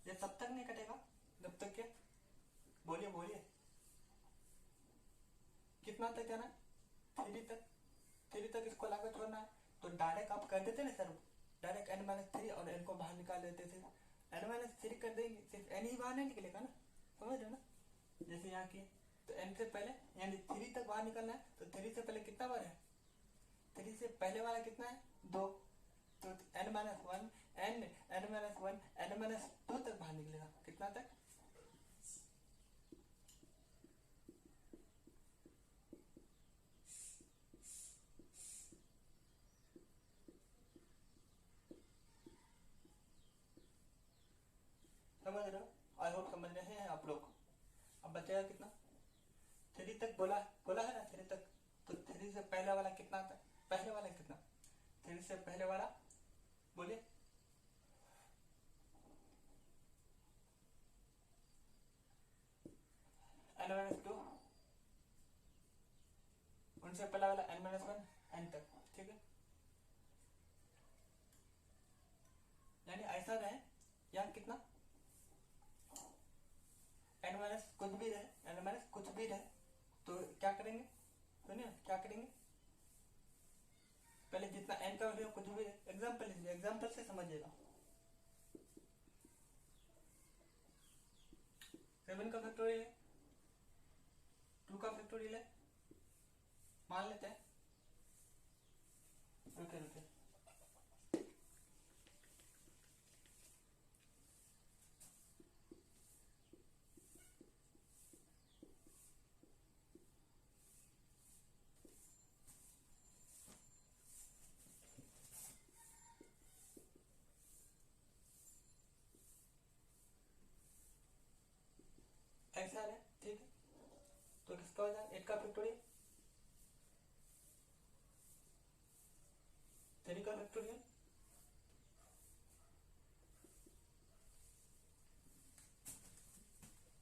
ये तब तक नहीं कटेगा जब तक के, बोलिए कितना तक जाना है, 3 तक इसको लाकर छोड़ना है, तो डायरेक्ट आप कर देते ना सर, डायरेक्ट n-3 और n को बाहर निकाल देते थे, n-3 कर देंगे, सिर्फ n ही बाहर नहीं निकलेगा ना, समझ रहे हो ना, जैसे यहाँ की, तो n से पहले यानी 3 तक बाहर निकलना है, तो 3 से पहले कितना बार है, 3 से पहले वाला कितना है, 2, तो n-1 n-2 तक बाहर निकलेगा, कितना तक, समझ रहे हो, आई होप समझ रहे हैं आप लोग। अब बचेगा कितना, 3 तक बोला है ना, 3 तक, तो 3 से पहले वाला कितना था, पहले वाला कितना, 3 से पहले वाला बोलिए, n-2, उनसे पहला वाला n-1 n तक, ठीक है, यानी ऐसा रहे, यहाँ कितना n- कुछ भी रहे, तो क्या करेंगे, सुनिए क्या करेंगे, पहले जितना n का वैल्यू कुछ भी रहे, एग्जाम्पल से समझिएगा, 7 का फैक्टोरियल है, 2 का फैक्टोरियल है, मान लेते हैं, रुके ऐसा है, ठीक है, तो किसका हो जाएगा, 8 का फैक्टोरियल, 3 का फैक्टोरियल,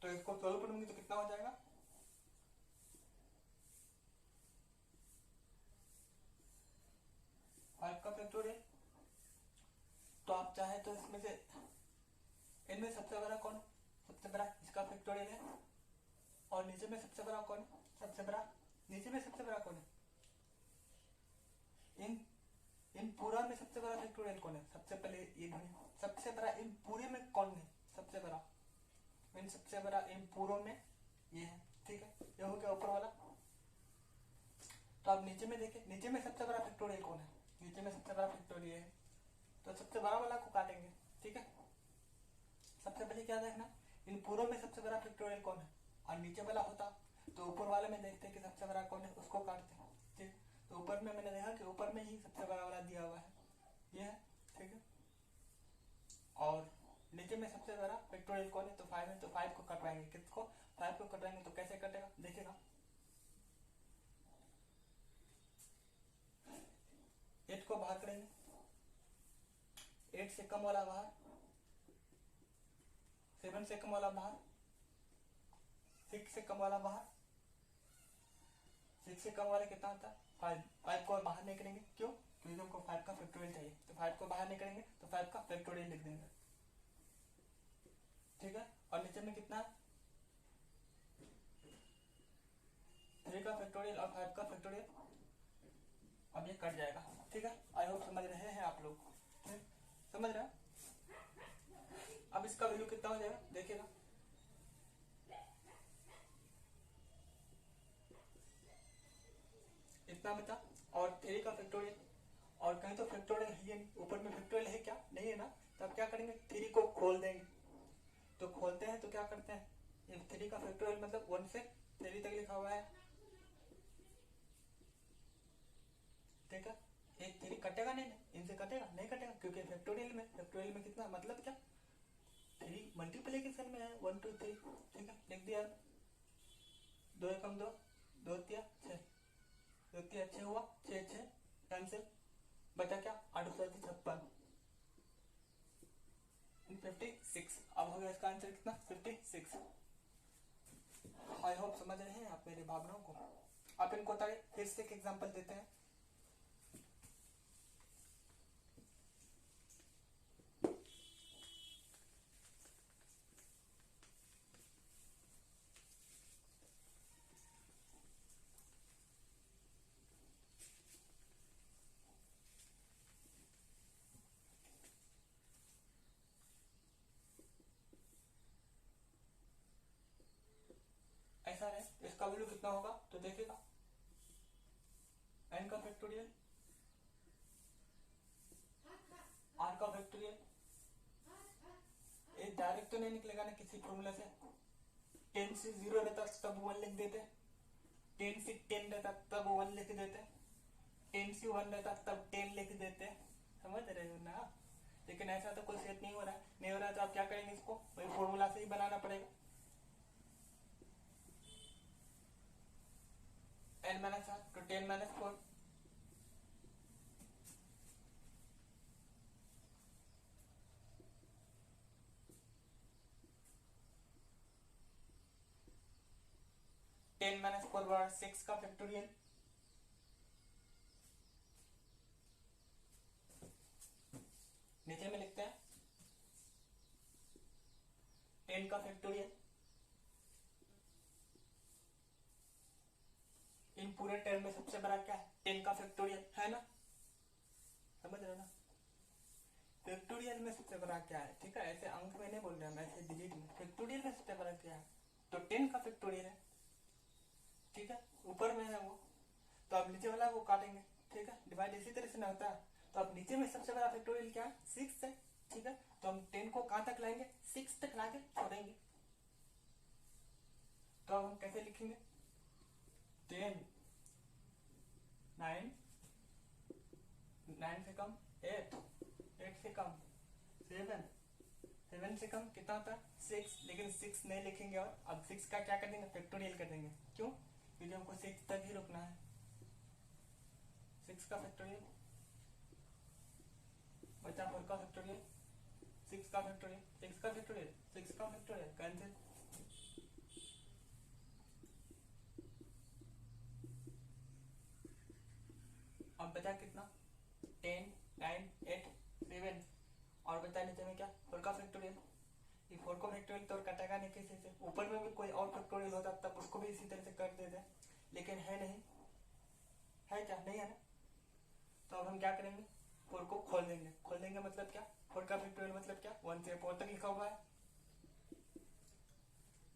तो इसको सोल्व करूंगी तो कितना हो जाएगा, 5 का फैक्टोरियल, तो आप चाहे तो इसमें से इनमें सबसे बड़ा कौन, सबसे बड़ा इसका फैक्टोरियल है, और नीचे में सबसे बड़ा कौन, नीचे में सबसे बड़ा कौन है, इन पूरा में सबसे बड़ा फैक्टोरियल कौन है, सबसे पहले ये ढूंढे, सबसे बड़ा इन पूरे में कौन है, सबसे बड़ा इन पूरों में ये है, ठीक है, ये हो गया ऊपर वाला। तो आप नीचे में देखें, नीचे में सबसे बड़ा फैक्टोरियल कौन है, नीचे में सबसे बड़ा फैक्टोरियल है, तो सबसे बड़ा वाला को काटेंगे, ठीक है, अभी क्या देखना, इन पूरों में सबसे बड़ा फैक्टोरियल कौन है, और नीचे वाला होता तो ऊपर वाले में देखते हैं कि सबसे बड़ा कौन है, उसको काटते हैं। ठीक, तो ऊपर में मैंने देखा कि ऊपर में ही सबसे बड़ा वाला दिया हुआ है, ये है। ठीक है, और नीचे में सबसे बड़ा फैक्टोरियल कौन है, तो 5 है, तो 5 को कटवाएंगे। किसको, 5 को कटवाएंगे। तो कैसे कटेगा, देखिएगा, 8 को बाहर करेंगे, 8 से कम वाला बाहर, 7 से कम वाला बाहर, 6 से कम वाला बाहर, 6 से कम वाला कितना होता है 5, 5 को बाहर नहीं करेंगे, क्यों, क्योंकि हमको 5 का फैक्टोरियल चाहिए, तो 5 को बाहर नहीं करेंगे, तो 5 का फैक्टोरियल लिख देंगे। ठीक है, और नीचे में कितना, 3 का फैक्टोरियल और 5 का फैक्टोरियल, अब ये कट जाएगा। ठीक है, आई होप समझ रहे हैं आप लोग, समझ रहे हैं। अब इसका वैल्यू कितना हो जाएगा, देखिएगा, इतना बता, और 3 का फैक्टोरियल, और कहीं तो फैक्टोरियल है, ऊपर में फैक्टोरियल है क्या, नहीं है ना, तो अब क्या करेंगे, 3 को खोल देंगे। तो खोलते हैं तो क्या करते हैं, 3 का फैक्टोरियल मतलब 1 से 3 तक लिखा हुआ है। ठीक है, एक 3 कटेगा नहीं, इनसे कटेगा नहीं, कटेगा, क्योंकि फैक्टोरियल में कितना मतलब क्या, 3 मल्टीप्लीकेशन में है, 1 2 3। ठीक है, लिख दिया, 2 एकम 2, 2 तिया 6, 2 तिया 6 हुआ, 6 6 कैंसिल, बचा क्या, 8 56, 56। अब हो गया इसका आंसर कितना, 56। आई होप समझ रहे हैं आप मेरी भावनाओं को। आप इनको फिर से एक एग्जांपल देते हैं। ऐसा है, इसका वैल्यू कितना होगा, तो देखिएगा, n का फैक्टोरियल, r का फैक्टोरियल, ये डायरेक्ट तो नहीं निकलेगा ना किसी फॉर्मूला से, 10 से 0 रहता तब 1 लिख देते, 10 से 10 रहता तब 1 लिख देते, 10 से 1 रहता तब 10 लिख देते, समझ रहे हो ना। लेकिन ऐसा तो कोई सेट नहीं हो रहा है, तो आप क्या करेंगे, इसको वही फॉर्मूला से ही बनाना पड़ेगा। n माइनस r तो 10 माइनस 4, टेन माइनस 4 बराबर 6 का फैक्टोरियल, नीचे में लिखते हैं 10 का फैक्टोरियल, इन पूरे टर्म में सबसे बड़ा क्या है, 10 का फैक्टोरियल है ना, समझ रहे हो ना, फैक्टोरियल में सबसे बड़ा क्या है। ठीक है, ऐसे अंक में नहीं बोल रहे हम, ऐसे डिजिट में, फैक्टोरियल में सबसे बड़ा क्या है, तो 10 का फैक्टोरियल है। ठीक है, ऊपर में है वो, तो आप नीचे वाला वो काटेंगे। ठीक है, डिवाइड इसी तरह से ना होता है, तो अब नीचे में सबसे बड़ा फैक्टोरियल क्या है, 6 है। ठीक है, तो हम 10 को कहां तक लाएंगे, 6 तक लाके छोड़ेंगे। तो अब हम कैसे लिखेंगे, 10 9 9 से कम 8 8 से कम 7 7 से कम कितना होता है 6, लेकिन 6 नहीं लिखेंगे, और अब 6 का क्या कर देंगे, फैक्टोरियल कर देंगे, क्यों, क्योंकि हमको 6 तक ही रुकना है। 6 का फैक्टोरियल बचा, 4 का फैक्टोरियल, 6 का फैक्टोरियल, 6 का फैक्टोरियल, 6 का फैक्टोरियल, कैंसिल, अब बचा कितना, 10 9 8 7, और बचा नीचे में क्या, 4 का फैक्टोरियल। ये 4 का फैक्टोरियल तो कटेगा नहीं किसी से, ऊपर में भी कोई और फैक्टोरियल होता तब उसको भी इसी तरह से कर देते, लेकिन है नहीं, है क्या, नहीं है ना। तो अब हम क्या करेंगे, 4 को खोल देंगे मतलब क्या, 4 का फैक्टोरियल मतलब क्या, 1 से 4 तक लिखा हुआ है,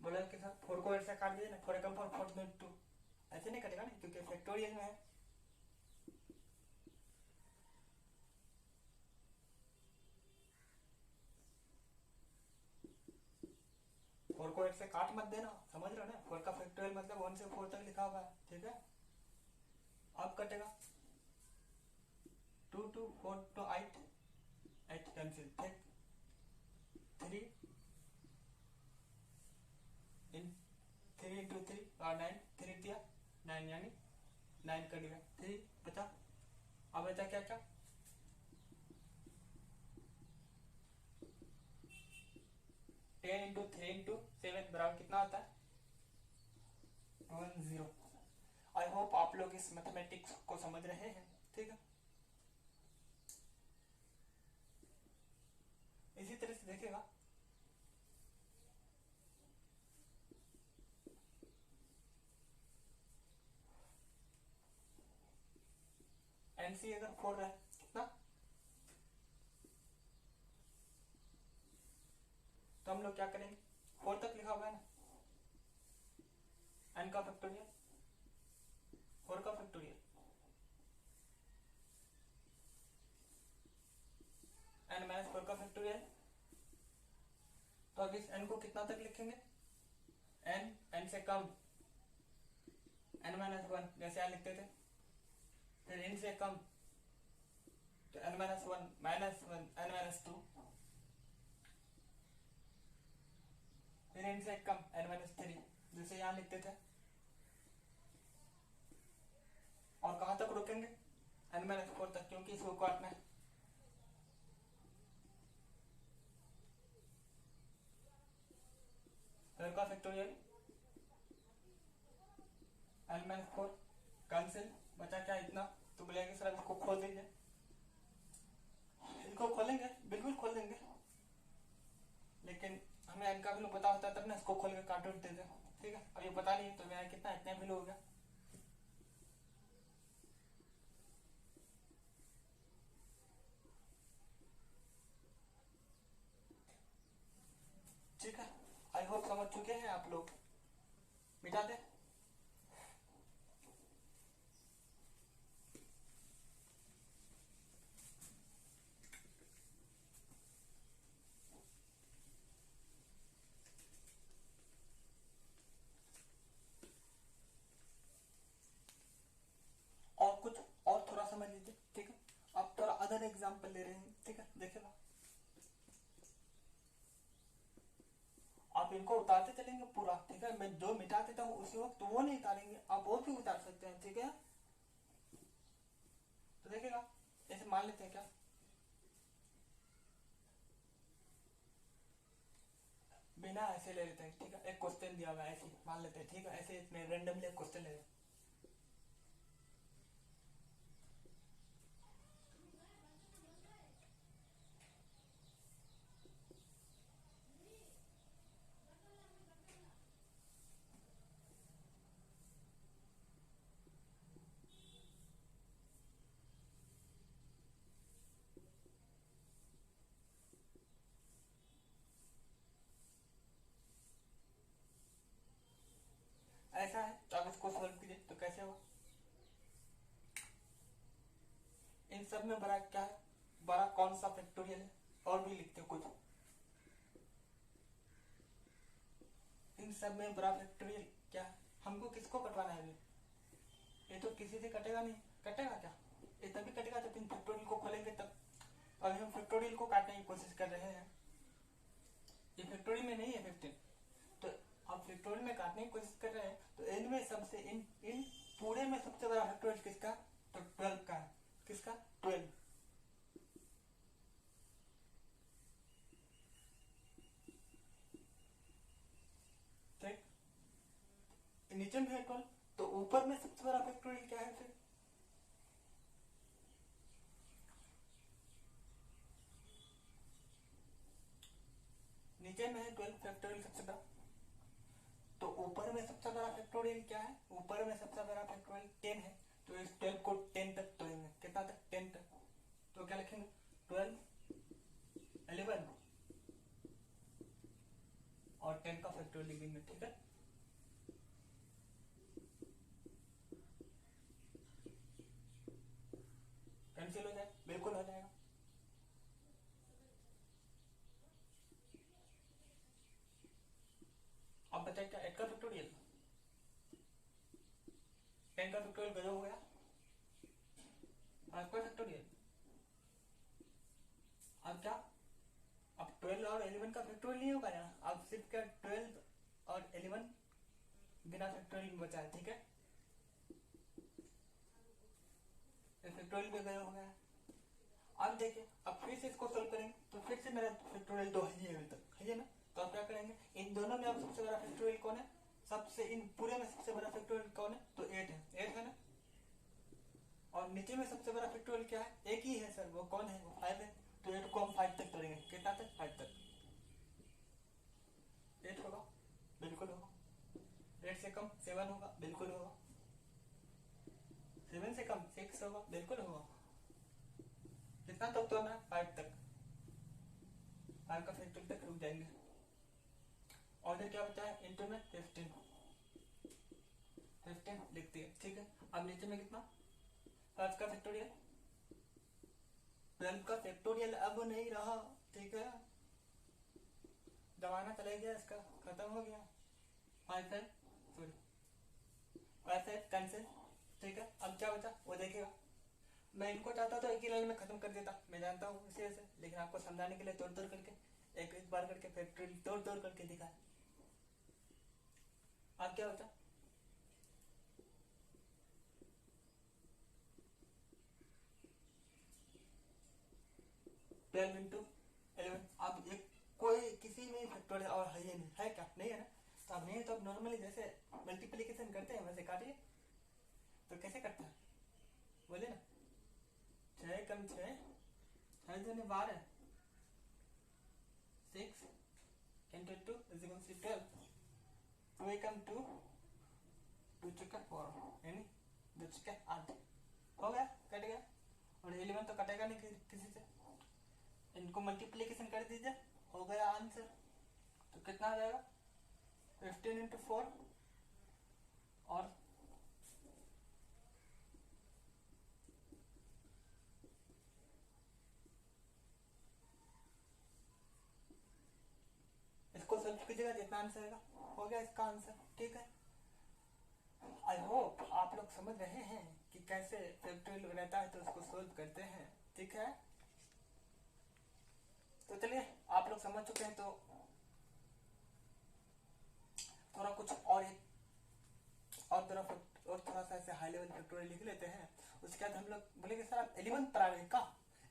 बोला के साथ 4 को ऐसे काट दिए ना, 4 कम 4 4 में 2, ऐसे नहीं कटेगा ना, क्योंकि फैक्टोरियल में है। से काट मत देना, समझ रहे हो ना। 4 का फैक्टोरियल मतलब 1 से 4 तक लिखा हुआ है, ठीक है। अब कटेगा 2 2 4 to 8, 8 कैंसिल, ठीक। 3 into 3 और 9, 3 दिया 9 यानी 9 कट गया, 3 बचा। अब बचा क्या क्या, 10 into 3 into 7 बराबर कितना होता है, 10। आई होप आप लोग इस मैथमेटिक्स को समझ रहे हैं, ठीक है। इसी तरह से देखिएगा, एनसी अगर 4 है कितना, तो हम लोग क्या करेंगे, 4 तक लिखा हुआ है ना, एन का फैक्टोरियल 4 का फैक्टोरियल एन माइनस 4 का फैक्टोरियल। तो अब इस एन को कितना तक लिखेंगे, एन से कम एन माइनस 1 जैसे यहाँ लिखते थे, फिर एन से कम तो n minus 1 minus 1 n minus 2, फिर एन से कम एन माइनस 3 जैसे यहाँ लिखते थे। और कहाँ तक रोकेंगे, एन माइनस 4 तक, क्योंकि इसको काटना है। फिर का फैक्टोरियल एन माइनस 4 कैंसिल, बचा क्या इतना, तो बोलेंगे सर इसको खोल दीजिए, इसको खोलेंगे, बिल्कुल खोल देंगे, लेकिन हमें एन का वैल्यू पता होता है तब ना इसको खोल के काट उठ देते, ठीक है। अब ये पता नहीं तो मेरा कितना, इतना वैल्यू हो गया। ठीक है, आई होप समझ चुके हैं आप लोग। मिटा दे, और कुछ और थोड़ा समझ लीजिए, ठीक है। अब थोड़ा अदर एग्जाम्पल ले रहे हैं, ठीक है। देखिएगा, आप इनको उतारते चलेंगे पूरा, ठीक है। मैं जो मिटा देता हूँ उसी वक्त तो वो नहीं उतारेंगे, आप वो भी उतार सकते हैं, ठीक है। तो देखिएगा, ऐसे मान लेते हैं क्या, बिना ऐसे ले लेते हैं, ठीक है। एक क्वेश्चन दिया हुआ है, ऐसे मान लेते हैं, ठीक है। ऐसे इसमें रेंडमली एक क्वेश्चन ले लेते हैं। ऐसा है, तो आप इसको सॉल्व कीजिए, तो कैसे होगा, इन सब में बड़ा क्या है, बड़ा कौन सा फैक्टोरियल है, और भी लिखते हो कुछ, इन सब में बड़ा फैक्टोरियल क्या है, हमको किसको कटवाना है, ये तो किसी से कटेगा नहीं, कटेगा क्या, ये तभी कटेगा जब इन फैक्टोरियल को खोलेंगे तब। अभी हम फैक्टोरियल को काटने की कोशिश कर रहे हैं, ये फैक्टोरियल में नहीं है 15, तो आप फैक्टोरियल में काटने की कोशिश कर रहे हैं, तो इनमें सबसे इन पूरे में सबसे बड़ा फैक्टोरियल किसका, तो 12 का है, किसका, 12। ठीक, नीचे में है 12, तो ऊपर में सबसे बड़ा फैक्टोरियल क्या है फिर, नीचे में है 12 फैक्टोरियल सबसे बड़ा, तो ऊपर में सबसे बड़ा फैक्टोरियल क्या है, ऊपर में सबसे बड़ा फैक्टोरियल 10 है, तो इस 12 को 10 तक तोड़ेंगे, कितना तक, 10 तक, तो क्या लिखेंगे, 12 11 और 10 का फैक्टोरियल लिखेंगे, ठीक है। कैंसिल हो जाए, बिल्कुल हो जाएगा। बचा क्या, 8 का फैक्टोरियल, 10 का फैक्टोरियल गजब हो गया, 5 का फैक्टोरियल। अब क्या, अब 12 और 11 का फैक्टोरियल नहीं होगा यहाँ, अब सिर्फ क्या 12 और 11 बिना फैक्टोरियल में बचा है, ठीक है, फैक्टोरियल भी गजब हो गया। अब देखिए, अब फिर से इसको सोल्व करेंगे तो फिर से मेरा फैक्टोरियल तो है ही अभी तक, है ना। तो आप क्या करेंगे, इन दोनों में अब सबसे बड़ा फैक्टोरियल कौन है, सबसे इन पूरे में सबसे बड़ा फैक्टोरियल कौन है, तो 8 है, 8 है ना। और नीचे में सबसे बड़ा फैक्टोरियल क्या है, एक ही है सर, वो कौन है, वो 5 है। तो 8 को हम 5 तक तोड़ेंगे, कितना तक, 5 तक। 8 होगा, बिल्कुल होगा। 8 से कम 7 होगा, बिल्कुल होगा। 7 से कम 6 होगा, बिल्कुल होगा। कितना तक तोड़ना है, 5 तक, 5 का फैक्टोरियल तक रुक जाएंगे। ऑर्डर क्या बचा है, इंटू में 15 लिख दिए, ठीक है। अब नीचे में कितना, 5 का फैक्टोरियल, 12 का फैक्टोरियल अब नहीं रहा, ठीक है, जमाना चला गया इसका, खत्म हो गया। 5 है, सॉरी 5 है, कैंसिल, ठीक है। अब क्या बचा वो देखिएगा, मैं इनको चाहता तो एक ही लाइन में खत्म कर देता, मैं जानता हूँ इसी से, लेकिन आपको समझाने के लिए तोड़ तोड़ करके एक बार करके फैक्टोरियल तोड़ तोड़ करके दिखा। अब क्या बचा, 12 इंटू 11। अब एक कोई किसी में फैक्टोरियल और है नहीं, है क्या, नहीं है ना। तो अब नहीं, तो अब नॉर्मली जैसे मल्टीप्लीकेशन करते हैं वैसे काटिए। तो कैसे करता है बोले ना, 6 कम 6 है, 12, 6 इंटू 2 इज इक्वल टू 12, 2 कम 2, 2 चुका 4, यानी 2 चुका 8, हो गया, कट गया। और 11 तो कटेगा नहीं किसी से, इनको मल्टीप्लीकेशन कर दीजिए, हो गया आंसर। तो कितना आ जाएगा, 15 इंटू 4 और इसको सोल्व कीजिएगा, जितना आंसर आएगा, हो गया इसका आंसर, ठीक है। आई होप आप लोग समझ रहे हैं कि कैसे फैक्टोरियल रहता है तो उसको सोल्व करते हैं, ठीक है। तो चलिए, आप लोग समझ चुके हैं, तो थोड़ा कुछ और थोड़ा सा ऐसे हाई लेवल फैक्टोरियल लिख लेते हैं। उसके बाद हम लोग बोलेंगे सर आप 11th पढ़ा रहे हैं का,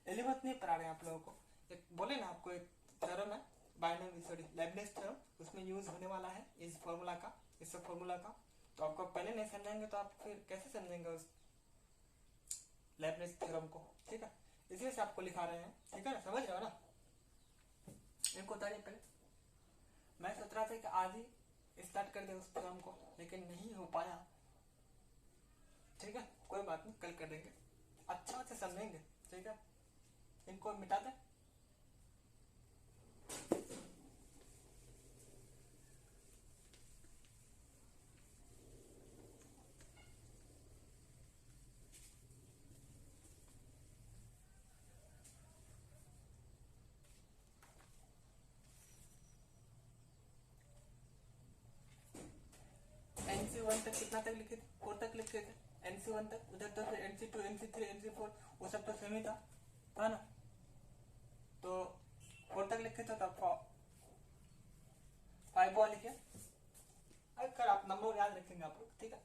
11th नहीं पढ़ा रहे हैं आप लोगों को, एक बोले ना आपको एक थ्योरम है, लेबनिज थ्योरम, उसमें यूज होने वाला है इस फॉर्मूला का, इस फॉर्मूला का। तो आपको पहले नहीं समझेंगे तो आप फिर कैसे समझेंगे उस लेबनिज थ्योरम को, ठीक है। इसी से आपको लिखा रहे हैं, ठीक है ना, समझ रहे हो ना। इनको उतारिए पहले, मैं सोच रहा था कि आज ही स्टार्ट कर दे उस थ्योरम को, लेकिन नहीं हो पाया, ठीक है, कोई बात नहीं, कल कर देंगे, अच्छा से समझेंगे, ठीक है। इनको मिटा दें, NC1 तक कितना तक लिखे थे, 4 तक लिखे थे, NC1 तक, उधर तो फिर NC2 NC3 NC4 वो सब तो सेम ही था ना। तो 4 तक लिखे थे, तब 5 वाला लिखे, अगर आप नंबर याद रखेंगे आप लोग, ठीक है।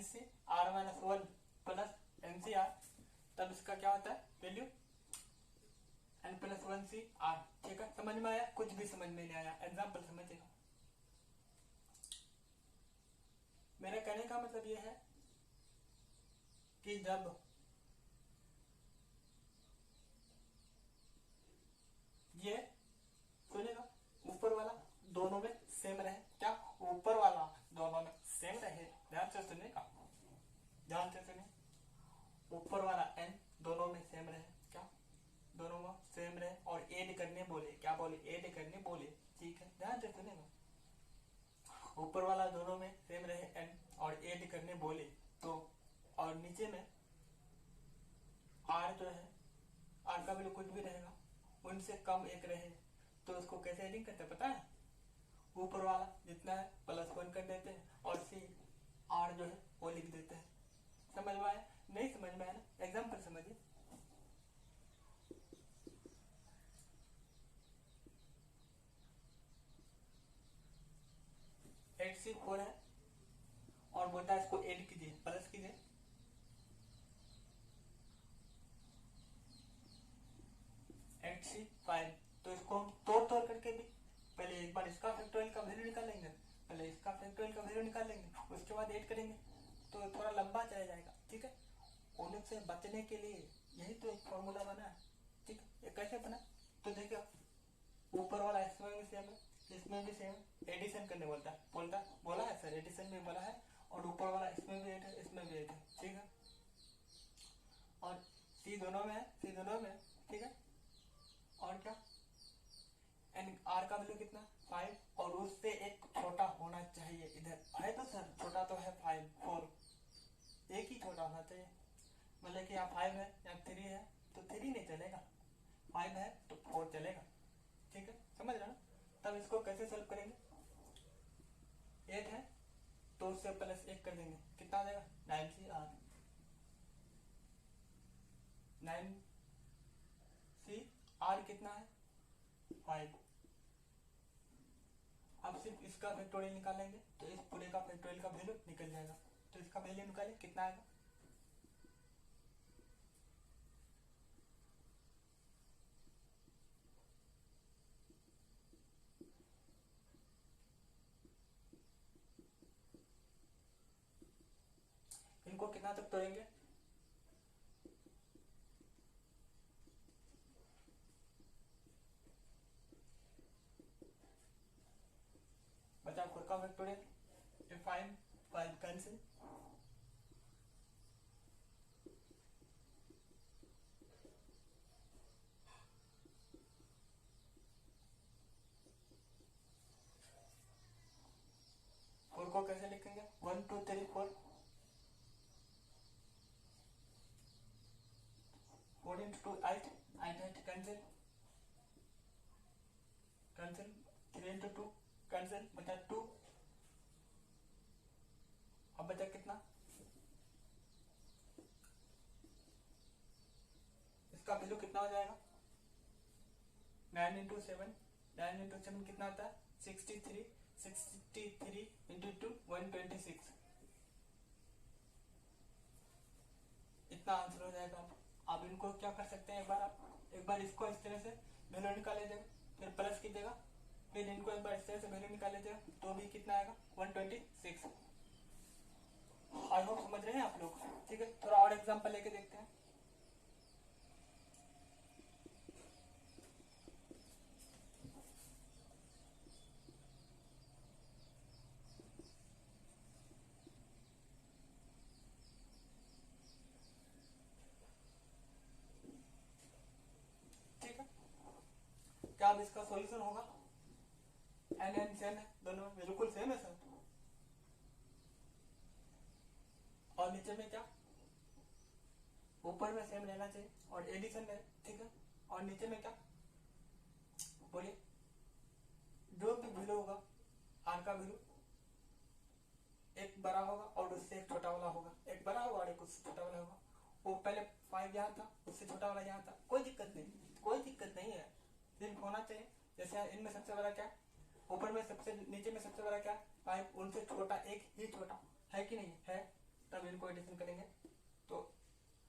NCR-1 प्लस NCR, तब इसका क्या होता है वैल्यू N+1CR। ठीक है, समझ में आया? कुछ भी समझ में नहीं आया, एग्जाम्पल समझिएगा। मेरा कहने का मतलब ये है कि जब ये सुनेगा ऊपर वाला दोनों में सेम रहे, क्या ऊपर वाला दोनों में सेम रहे, ध्यान से सुनेगा, ध्यान से सुने, ऊपर वाला n दोनों में सेम रहे, क्या दोनों में सेम रहे, और ऐड करने बोले, क्या बोले ऐड करने बोले। ठीक है, ध्यान से सुनेगा, ऊपर वाला दोनों में सेम रहे n और ऐड करने बोले तो, और नीचे में r जो है r का वैल्यू कुछ भी रहेगा, उनसे कम एक रहे, तो उसको कैसे एडिंग करते पता है? ऊपर वाला जितना है +1 कर देते हैं और सी r जो है वो लिख देते हैं। समझ में आया? नहीं समझ में आया ना? एग्जाम्पल समझिए। HC4 है और बोलता है इसको ऐड कीजिए, प्लस कीजिए, HC5, तो इसको हम तोड़ करके भी पहले एक बार इसका फैक्टोरियल का वैल्यू निकालेंगे, पहले इसका फैक्टोरियल का वैल्यू निकालेंगे, उसके बाद ऐड करेंगे, तो थोड़ा लंबा चला जाएगा। ठीक है, उन्हीं से बचने के लिए यही तो एक फॉर्मूला बना है। ठीक है, ये कैसे बना तो देखिए, ऊपर वाला इसमें भी सेम है, इसमें भी सेम, एडिशन करने बोला है सर, एडिशन में बोला है, और ऊपर वाला इसमें भी ऐड है, इसमें भी ऐड है। ठीक है, और सी दोनों में है, सी दोनों में है। ठीक है, और क्या एन आर का वैल्यू कितना 5, और उससे एक छोटा होना चाहिए, इधर है तो सर छोटा तो है 5 4, एक ही छोटा होना चाहिए, मतलब कि यहाँ 5 है यहाँ 3 है तो 3 नहीं चलेगा, 5 है तो 4 चलेगा। ठीक है, समझ रहे ना? तब इसको कैसे सॉल्व करेंगे? 8 है तो उससे +1 कर देंगे, कितना आ जाएगा 9CR, 9CR कितना है 5। अब सिर्फ इसका फैक्टोरियल निकालेंगे तो इस पूरे का फैक्टोरियल का वैल्यू निकल जाएगा, तो इसका वैल्यू निकालें कितना आएगा, इनको कितना तक तोड़ेंगे, बचा 4 का फैक्टोरियल, ये 5 कैंसिल, फोर को कैसे लिखेंगे 1 2 3 4, 4 into 2 8, 8 cancel, cancel 3 into 2 cancel, बचा 2, अब बचा कितना, इसका वैल्यू कितना हो जाएगा 9 into 7, 9 into 7 कितना आता है 63, 63 into 2 126, इतना आंसर हो जाएगा। आप इनको क्या कर सकते हैं, एक बार इसको इस तरह से वैल्यू निकाल लीजिएगा, फिर प्लस कीजिएगा, फिर इनको एक बार इस तरह से वैल्यू निकाल लीजिएगा, तो भी कितना आएगा 126। आई होप समझ रहे हैं आप लोग। ठीक है, थोड़ा और एग्जांपल लेके देखते हैं। ठीक है, क्या अब इसका सॉल्यूशन होगा, एन एन सेम है, दोनों बिल्कुल सेम है सर, और नीचे में क्या ऊपर में सेम रहना चाहिए और एडिशन है। ठीक है, और नीचे में क्या बोलिए, जो भी वैल्यू होगा आर का वैल्यू एक बड़ा होगा और उससे एक छोटा वाला होगा, एक बड़ा होगा और एक उससे छोटा वाला होगा, वो पहले 5 यहाँ था उससे छोटा वाला यहाँ था, कोई दिक्कत नहीं, कोई दिक्कत नहीं है, सिर्फ होना चाहिए। जैसे इनमें सबसे बड़ा क्या, ऊपर में सबसे नीचे में सबसे बड़ा क्या 5, उनसे छोटा एक ही छोटा है कि नहीं है, तब इनको एडिशन करेंगे तो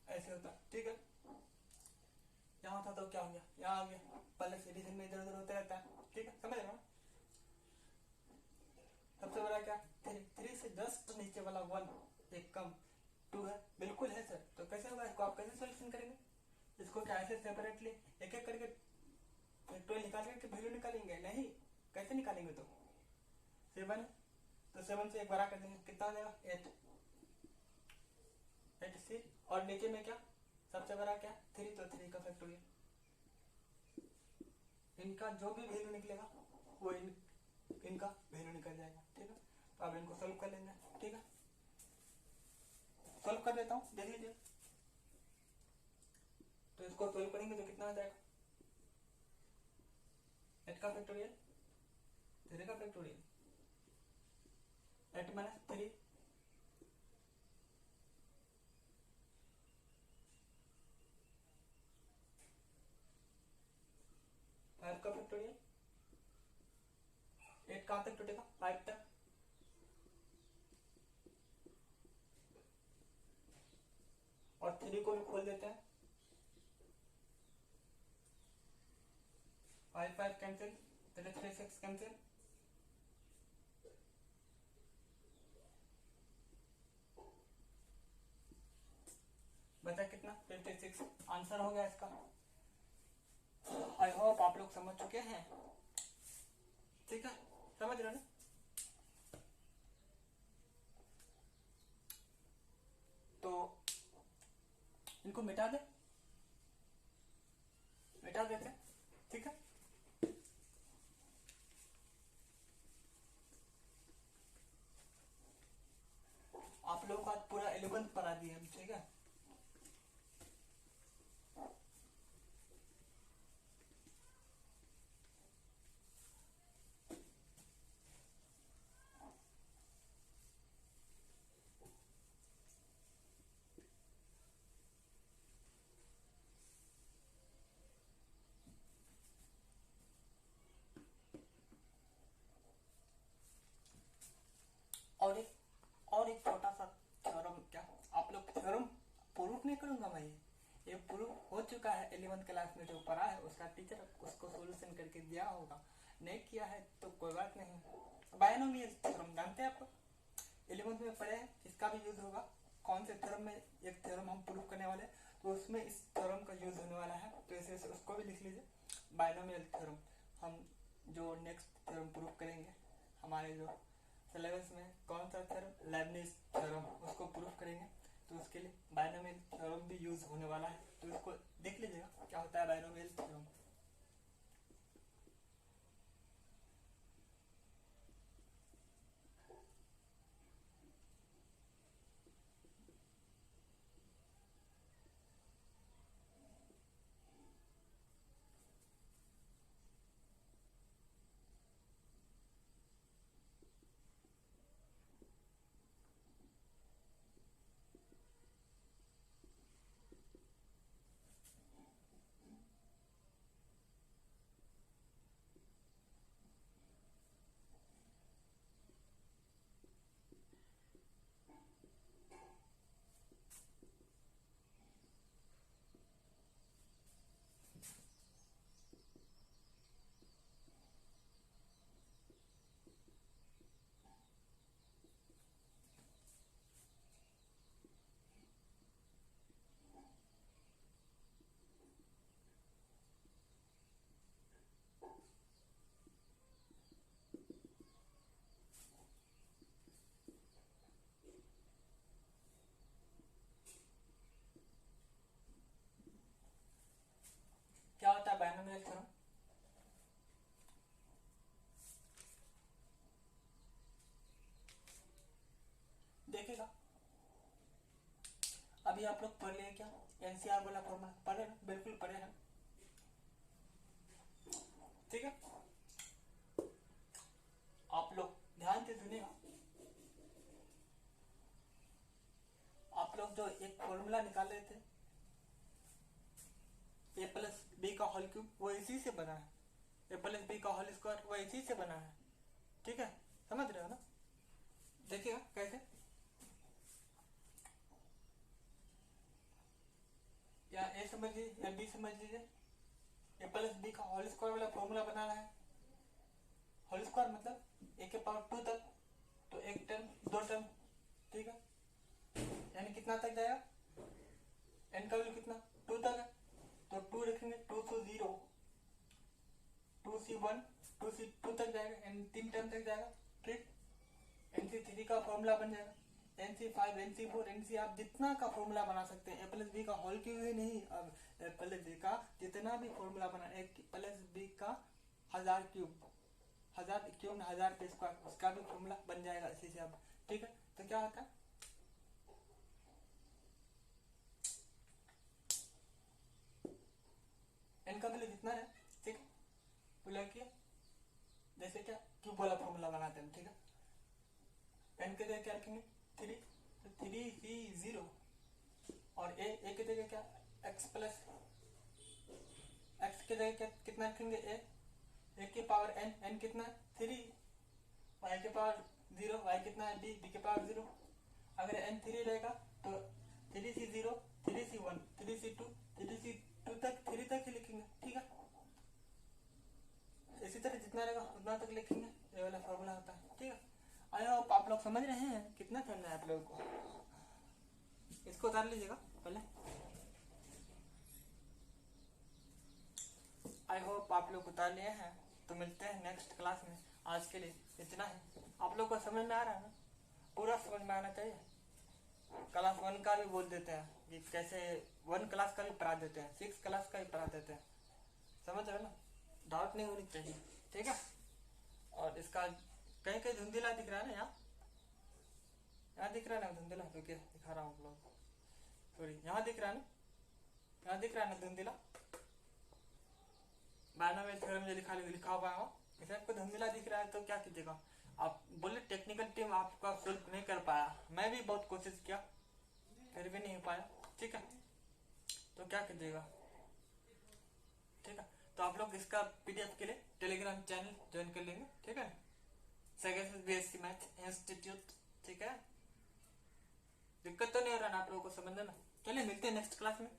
ऐसे होता, ठीक है। यहाँ था तो क्या हो गया, यहाँ आ गया, पहले से एडिशन में इधर उधर होता रहता है, ठीक है, समझ रहे हो। सबसे बड़ा क्या, 3 से जस्ट नीचे वाला 1 एक कम 2 है, बिल्कुल है सर। तो कैसे होगा, इसको आप कैसे सोल्यूशन करेंगे, इसको क्या ऐसे सेपरेटली एक एक करके फैक्टोरियल निकाल के वैल्यू निकालेंगे, नहीं, कैसे निकालेंगे, तो 7 तो 7 से एक बार कर देंगे, कितना हो जाएगा 8 सी, और नीचे में क्या सबसे बड़ा क्या 3, तो 3 का फैक्टोरियल, इनका जो भी वैल्यू निकलेगा वो इनका वैल्यू निकल जाएगा, ठीक है। तो अब इनको सोल्व कर लेंगे, ठीक है, सोल्व कर देता हूँ, देख लीजिए। तो इसको सोल्व करेंगे तो कितना आ जाएगा, 8 का फैक्टोरियल 3 का फैक्टोरियल, 8 माइनस 3 5 का फैक्टोरियल, 8 कहाँ तक टूटेगा 5 तक, और 3 को भी खोल देते हैं, 5 5 कैंसिल, 3 3 6 कैंसिल, बचा कितना 56, आंसर हो गया इसका। आई होप आप लोग समझ चुके हैं, ठीक है, समझ रहे हो ना। तो इनको मिटा देते, ठीक है। आप लोगों को आज पूरा 11th पढ़ा दिए हम, ठीक है। और एक छोटा सा थ्योरम, क्या आप लोग थ्योरम प्रूफ नहीं करूंगा मैं, ये प्रूफ हो चुका है 11th क्लास में, जो पढ़ा है उसका टीचर उसको सॉल्यूशन करके दिया होगा, नहीं किया है तो कोई बात नहीं। बायनोमियल थ्योरम जानते हैं आप लोग, 11th में पढ़े हैं, इसका भी यूज होगा। कौन से थ्योरम में, एक थ्योरम हम प्रूफ करने वाले हैं तो उसमें इस थ्योरम का यूज होने वाला है, तो ऐसे उसको भी लिख लीजिए, बायनोमियल थ्योरम। हम जो नेक्स्ट थ्योरम प्रूफ करेंगे हमारे जो सिलेबस में, कौन सा थ्योरम, लेबनिज थ्योरम, उसको प्रूफ करेंगे, तो उसके लिए बायनोमियल थ्योरम भी यूज होने वाला है, तो इसको देख लीजिएगा क्या होता है बायनोमियल थ्योरम। क्या होता है बायनोमियल थ्योरम, देखिएगा। अभी आप लोग पढ़ लिए क्या, एनसीआर वाला फॉर्मूला पढ़े ना, बिल्कुल पढ़े हैं, ठीक है। आप लोग ध्यान से सुनिएगा, आप लोग जो एक फॉर्मूला निकाल रहे थे ए प्लस बी का होल क्यूब, वो इसी से बना है, ए प्लस बी का होल स्क्वायर वो इसी से बना है, ठीक है, समझ रहे हो ना। देखिएगा कैसे, लीजिए, बी समझ लीजिए। ए प्लस बी का होल स्क्वायर वाला फॉर्मूला बनाना है। होल स्क्वायर मतलब ए के पावर 2 तक, तो एक टर्म दो टर्म, ठीक है, यानी कितना तक जाएगा, एन का वैल्यू कितना 2 तक है, तो 2 रखेंगे, 2 से 0, 2 से 1, 2 से 2 तक जाएगा, एन 3 टर्म तक जाएगा, ठीक। NC3 का फॉर्मूला बन जाएगा, NC5, NC4, NC आप जितना का फॉर्मूला बना सकते हैं। ए प्लस बी का होल क्यूब ही नहीं, अब ए प्लस बी का जितना भी फॉर्मूला बना, ए प्लस बी का 1000 क्यूब, 1000 क्यूब 1000 पे स्क्वायर, उसका भी फॉर्मूला बन जाएगा इसी से अब, ठीक है। तो क्या होता है, एन का वैल्यू जितना है, ठीक है, पुलर किया, जैसे क्या क्यूब वाला फॉर्मूला बनाते हैं, ठीक है। एन के जगह क्या रखेंगे 3, तो 3C0, और ए के जगह क्या x प्लस, एक्स के जगह क्या कितना रखेंगे ए के पावर एन, एन कितना है 3, y के पावर 0, y कितना है b के पावर 0। अगर n 3 रहेगा तो 3C0, 3C1, 3C2, 3C2 तक 3 तक ही लिखेंगे, ठीक है। इसी तरह जितना रहेगा उतना तक लिखेंगे, ये वाला फॉर्मूला होता है, ठीक है। आई होप आप लोग समझ रहे हैं कितना करना है आप लोगों को। इसको उतार लीजिएगा पहले। आई होप आप लोग उतार लिए हैं, तो मिलते हैं नेक्स्ट क्लास में। आज के लिए इतना है। आप लोग को समझ में आ रहा है ना, पूरा समझ में आना चाहिए। क्लास 1 का भी बोल देते हैं कि कैसे 1 क्लास का भी पढ़ा देते हैं, 6 क्लास का भी पढ़ा देते हैं, समझ रहे हो ना, डाउट नहीं होनी चाहिए, ठीक है। और इसका कहीं कहीं धुंधला दिख रहा है ना, यहाँ दिख रहा है ना धुंधला, रुकिए दिखा रहा हूँ आप लोग, सॉरी, यहाँ दिख रहा है ना, यहाँ दिख रहा है ना धुंधला, बायनोमियल थ्योरम जो लिखा हुआ है, इसे आपको धुंधला दिख रहा है तो क्या कीजिएगा, आप बोले टेक्निकल टीम आपका सोल्व नहीं कर पाया, मैं भी बहुत कोशिश किया फिर भी नहीं हो पाया, ठीक है। तो क्या कीजिएगा, ठीक है। तो आप लोग इसका PDF के लिए टेलीग्राम चैनल ज्वाइन कर लेंगे, ठीक है, सेकेंड BSc मैथ इंस्टीट्यूट, ठीक है। दिक्कत तो नहीं हो रहा ना आप लोगों को समझना ना। चलिए मिलते हैं नेक्स्ट क्लास में।